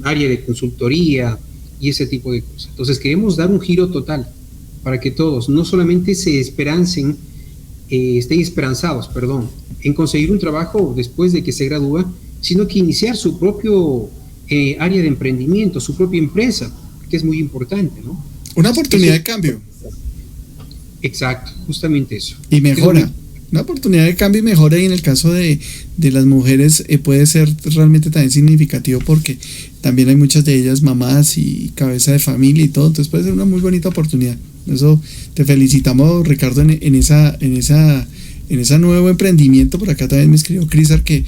área de consultoría y ese tipo de cosas. Entonces queremos dar un giro total para que todos no solamente estén esperanzados, en conseguir un trabajo después de que se gradúa, sino que iniciar su propio área de emprendimiento, su propia empresa, que es muy importante, ¿no? Una oportunidad de cambio. Exacto, justamente eso. Y mejora. Una oportunidad de cambio y mejora, y en el caso de las mujeres puede ser realmente también significativo, porque también hay muchas de ellas mamás y cabeza de familia y todo, entonces puede ser una muy bonita oportunidad. Eso te felicitamos, Ricardo, en esa nuevo emprendimiento. Por acá también me escribió Crisar, que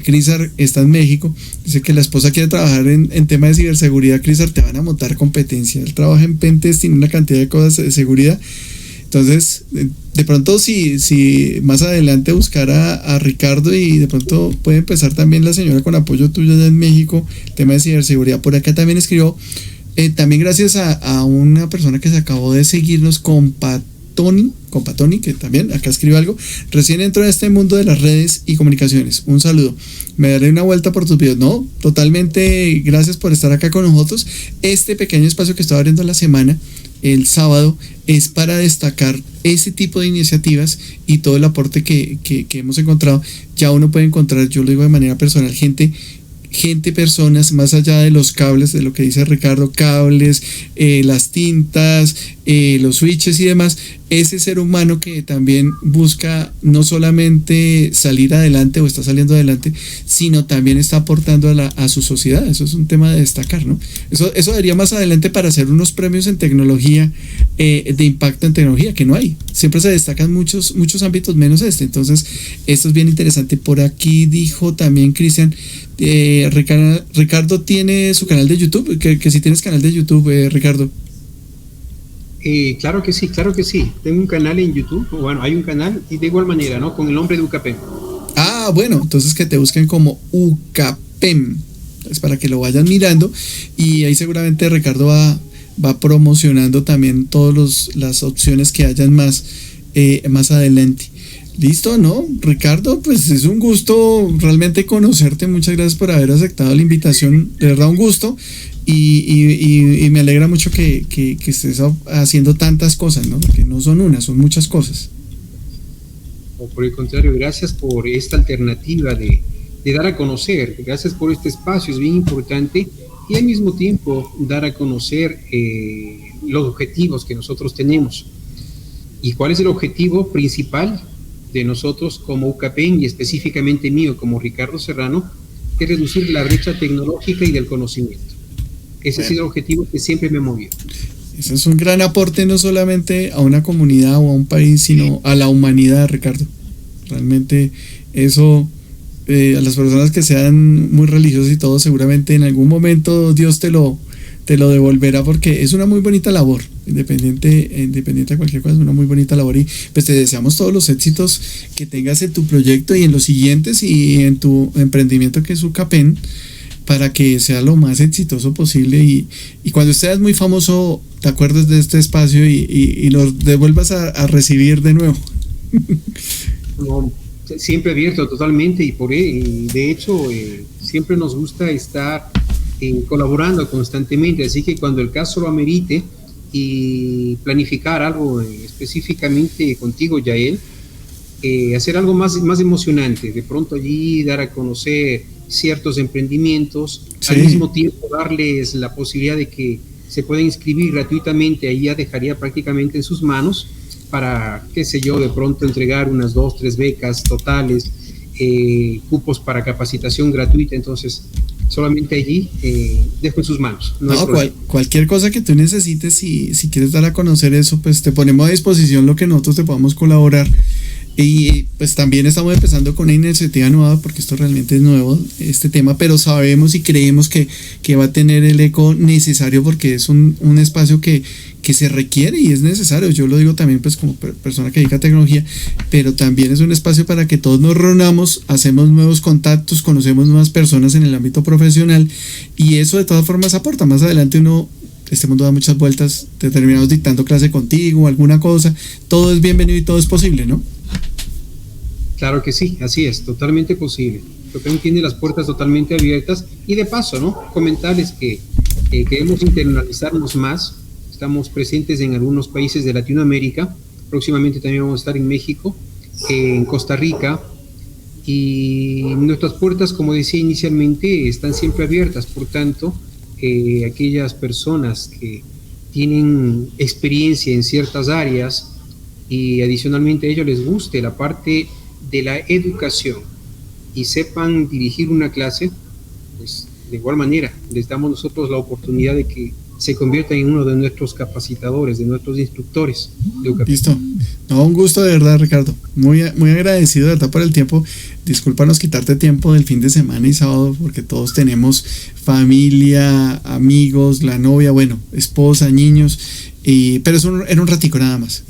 Crisar está en México, dice que la esposa quiere trabajar en tema de ciberseguridad. Crisar, te van a montar competencia, él trabaja en pentesting, una cantidad de cosas de seguridad. Entonces, de pronto si más adelante buscar a Ricardo, y de pronto puede empezar también la señora con apoyo tuyo allá en México, tema de ciberseguridad. Por acá también escribió, también gracias a una persona que se acabó de seguirnos, Compatoni, que también acá escribió algo: recién entro en este mundo de las redes y comunicaciones, un saludo, me daré una vuelta por tus videos. No, totalmente, gracias por estar acá con nosotros. Este pequeño espacio que estaba abriendo la semana, el sábado, es para destacar ese tipo de iniciativas y todo el aporte que hemos encontrado. Ya uno puede encontrar, yo lo digo de manera personal, personas más allá de los cables, de lo que dice Ricardo, cables, las tintas, los switches y demás, ese ser humano que también busca no solamente salir adelante o está saliendo adelante, sino también está aportando a su sociedad. Eso es un tema de destacar, ¿no? Eso daría más adelante para hacer unos premios en tecnología, de impacto en tecnología, que no hay. Siempre se destacan muchos ámbitos menos este. Entonces, esto es bien interesante. Por aquí dijo también Cristian, Ricardo tiene su canal de YouTube, que si tienes canal de YouTube, Ricardo. Claro que sí. Tengo un canal en YouTube, bueno, hay un canal, y de igual manera, ¿no? Con el nombre de UCAPEM. Ah, bueno, entonces que te busquen como UCAPEM, es para que lo vayan mirando, y ahí seguramente Ricardo va promocionando también todas las opciones que hayan más adelante. Listo, ¿no? Ricardo, pues es un gusto realmente conocerte. Muchas gracias por haber aceptado la invitación. De verdad, un gusto. Y me alegra mucho que estés haciendo tantas cosas, ¿no? Porque no son una, son muchas cosas. O por el contrario, gracias por esta alternativa de dar a conocer. Gracias por este espacio, es bien importante. Y al mismo tiempo dar a conocer los objetivos que nosotros tenemos. ¿Y cuál es el objetivo principal de nosotros como UCAPEM, y específicamente mío como Ricardo Serrano? Es reducir la brecha tecnológica y del conocimiento. Ese ha sido el objetivo que siempre me movió. Ese es un gran aporte, no solamente a una comunidad o a un país, sino a la humanidad, Ricardo. Realmente eso, a las personas que sean muy religiosas y todo, seguramente en algún momento Dios te lo te lo devolverá porque es una muy bonita labor, independiente de cualquier cosa, es una muy bonita labor y pues te deseamos todos los éxitos que tengas en tu proyecto y en los siguientes y en tu emprendimiento que es UCAPEN, para que sea lo más exitoso posible y cuando estés muy famoso te acuerdes de este espacio y nos devuelvas a recibir de nuevo. No, siempre abierto totalmente y de hecho siempre nos gusta estar colaborando constantemente, así que cuando el caso lo amerite y planificar algo específicamente contigo, Yael, hacer algo más emocionante, de pronto allí dar a conocer ciertos emprendimientos, sí. Al mismo tiempo darles la posibilidad de que se puedan inscribir gratuitamente, ahí ya dejaría prácticamente en sus manos para, qué sé yo, de pronto entregar unas 2, 3 becas totales, cupos para capacitación gratuita, entonces solamente allí dejo en sus manos. Cualquier cosa que tú necesites, si quieres dar a conocer eso, pues te ponemos a disposición lo que nosotros te podamos colaborar. Y pues también estamos empezando con una iniciativa nueva porque esto realmente es nuevo, este tema, pero sabemos y creemos que va a tener el eco necesario porque es un espacio que se requiere y es necesario. Yo lo digo también pues como persona que dedica a tecnología, pero también es un espacio para que todos nos reunamos, hacemos nuevos contactos, conocemos nuevas personas en el ámbito profesional y eso de todas formas aporta. Más adelante este mundo da muchas vueltas, te terminamos dictando clase contigo, alguna cosa, todo es bienvenido y todo es posible, ¿no? Claro que sí, así es, totalmente posible. Tocan tiene las puertas totalmente abiertas y de paso, ¿no? Comentarles que queremos internalizarnos más. Estamos presentes en algunos países de Latinoamérica. Próximamente también vamos a estar en México, en Costa Rica. Y nuestras puertas, como decía inicialmente, están siempre abiertas. Por tanto, aquellas personas que tienen experiencia en ciertas áreas y adicionalmente a ellos les guste la parte de la educación y sepan dirigir una clase, pues de igual manera les damos nosotros la oportunidad de que se conviertan en uno de nuestros capacitadores, de nuestros instructores de educación. Listo. No, un gusto de verdad, Ricardo. Muy agradecido de verdad por el tiempo. Discúlpanos quitarte tiempo del fin de semana y sábado porque todos tenemos familia, amigos, la novia, bueno, esposa, niños, pero era un ratico nada más.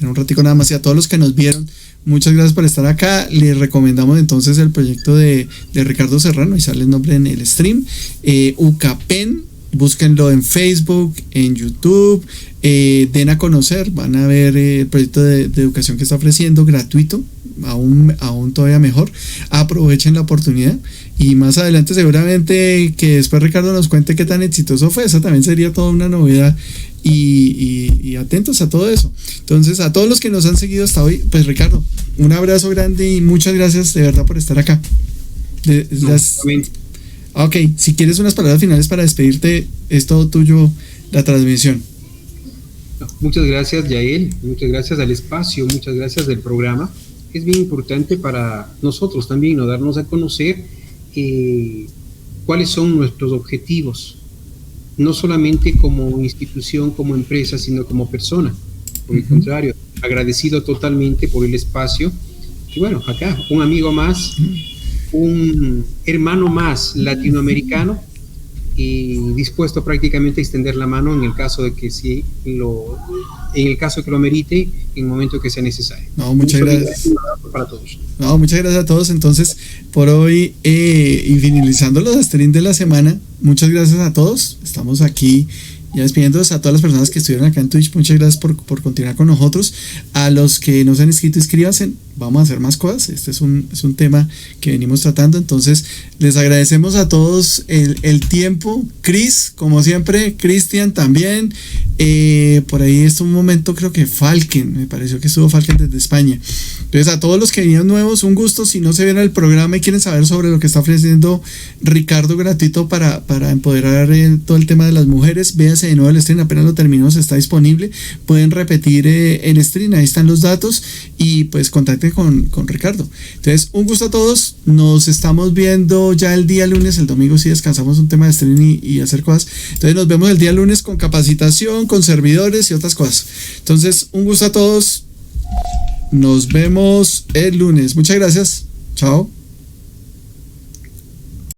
Y a todos los que nos vieron, muchas gracias por estar acá. Les recomendamos entonces el proyecto de Ricardo Serrano y sale el nombre en el stream, UCAPEN. Búsquenlo en Facebook, en YouTube, den a conocer, van a ver el proyecto de educación que está ofreciendo, gratuito, aún todavía mejor. Aprovechen la oportunidad y más adelante seguramente que después Ricardo nos cuente qué tan exitoso fue. Esa también sería toda una novedad y atentos a todo eso. Entonces, a todos los que nos han seguido hasta hoy, pues Ricardo, un abrazo grande y muchas gracias de verdad por estar acá. Ok, si quieres unas palabras finales para despedirte, es todo tuyo la transmisión. Muchas gracias, Yael, muchas gracias al espacio, muchas gracias del programa. Es bien importante para nosotros también, ¿no? Darnos a conocer cuáles son nuestros objetivos, no solamente como institución, como empresa, sino como persona. Por el contrario, agradecido totalmente por el espacio. Y bueno, acá, un amigo más, un hermano más latinoamericano y dispuesto prácticamente a extender la mano en el caso de que en el caso que lo merite, en el momento que sea necesario. No, muchas gracias. Un abrazo para todos. No, muchas gracias a todos. Entonces, por hoy y finalizando los streams de la semana, muchas gracias a todos. Estamos aquí ya despidiéndonos a todas las personas que estuvieron acá en Twitch. Muchas gracias por continuar con nosotros. A los que no se han inscrito, inscríbanse. Vamos a hacer más cosas. Este es un tema que venimos tratando. Entonces, les agradecemos a todos el tiempo. Chris, como siempre, Cristian también. Por ahí es un momento, creo que Falken, me pareció que estuvo Falken desde España. Entonces, a todos los que vinieron nuevos, un gusto. Si no se vieron el programa y quieren saber sobre lo que está ofreciendo Ricardo gratuito para empoderar todo el tema de las mujeres, véase de nuevo el stream, apenas lo terminamos, está disponible. Pueden repetir el stream, ahí están los datos y pues contacten con Ricardo. Entonces, un gusto a todos. Nos estamos viendo ya el día lunes. El domingo sí descansamos un tema de stream y hacer cosas. Entonces, nos vemos el día lunes con capacitación, con servidores y otras cosas. Entonces, un gusto a todos. Nos vemos el lunes. Muchas gracias. Chao.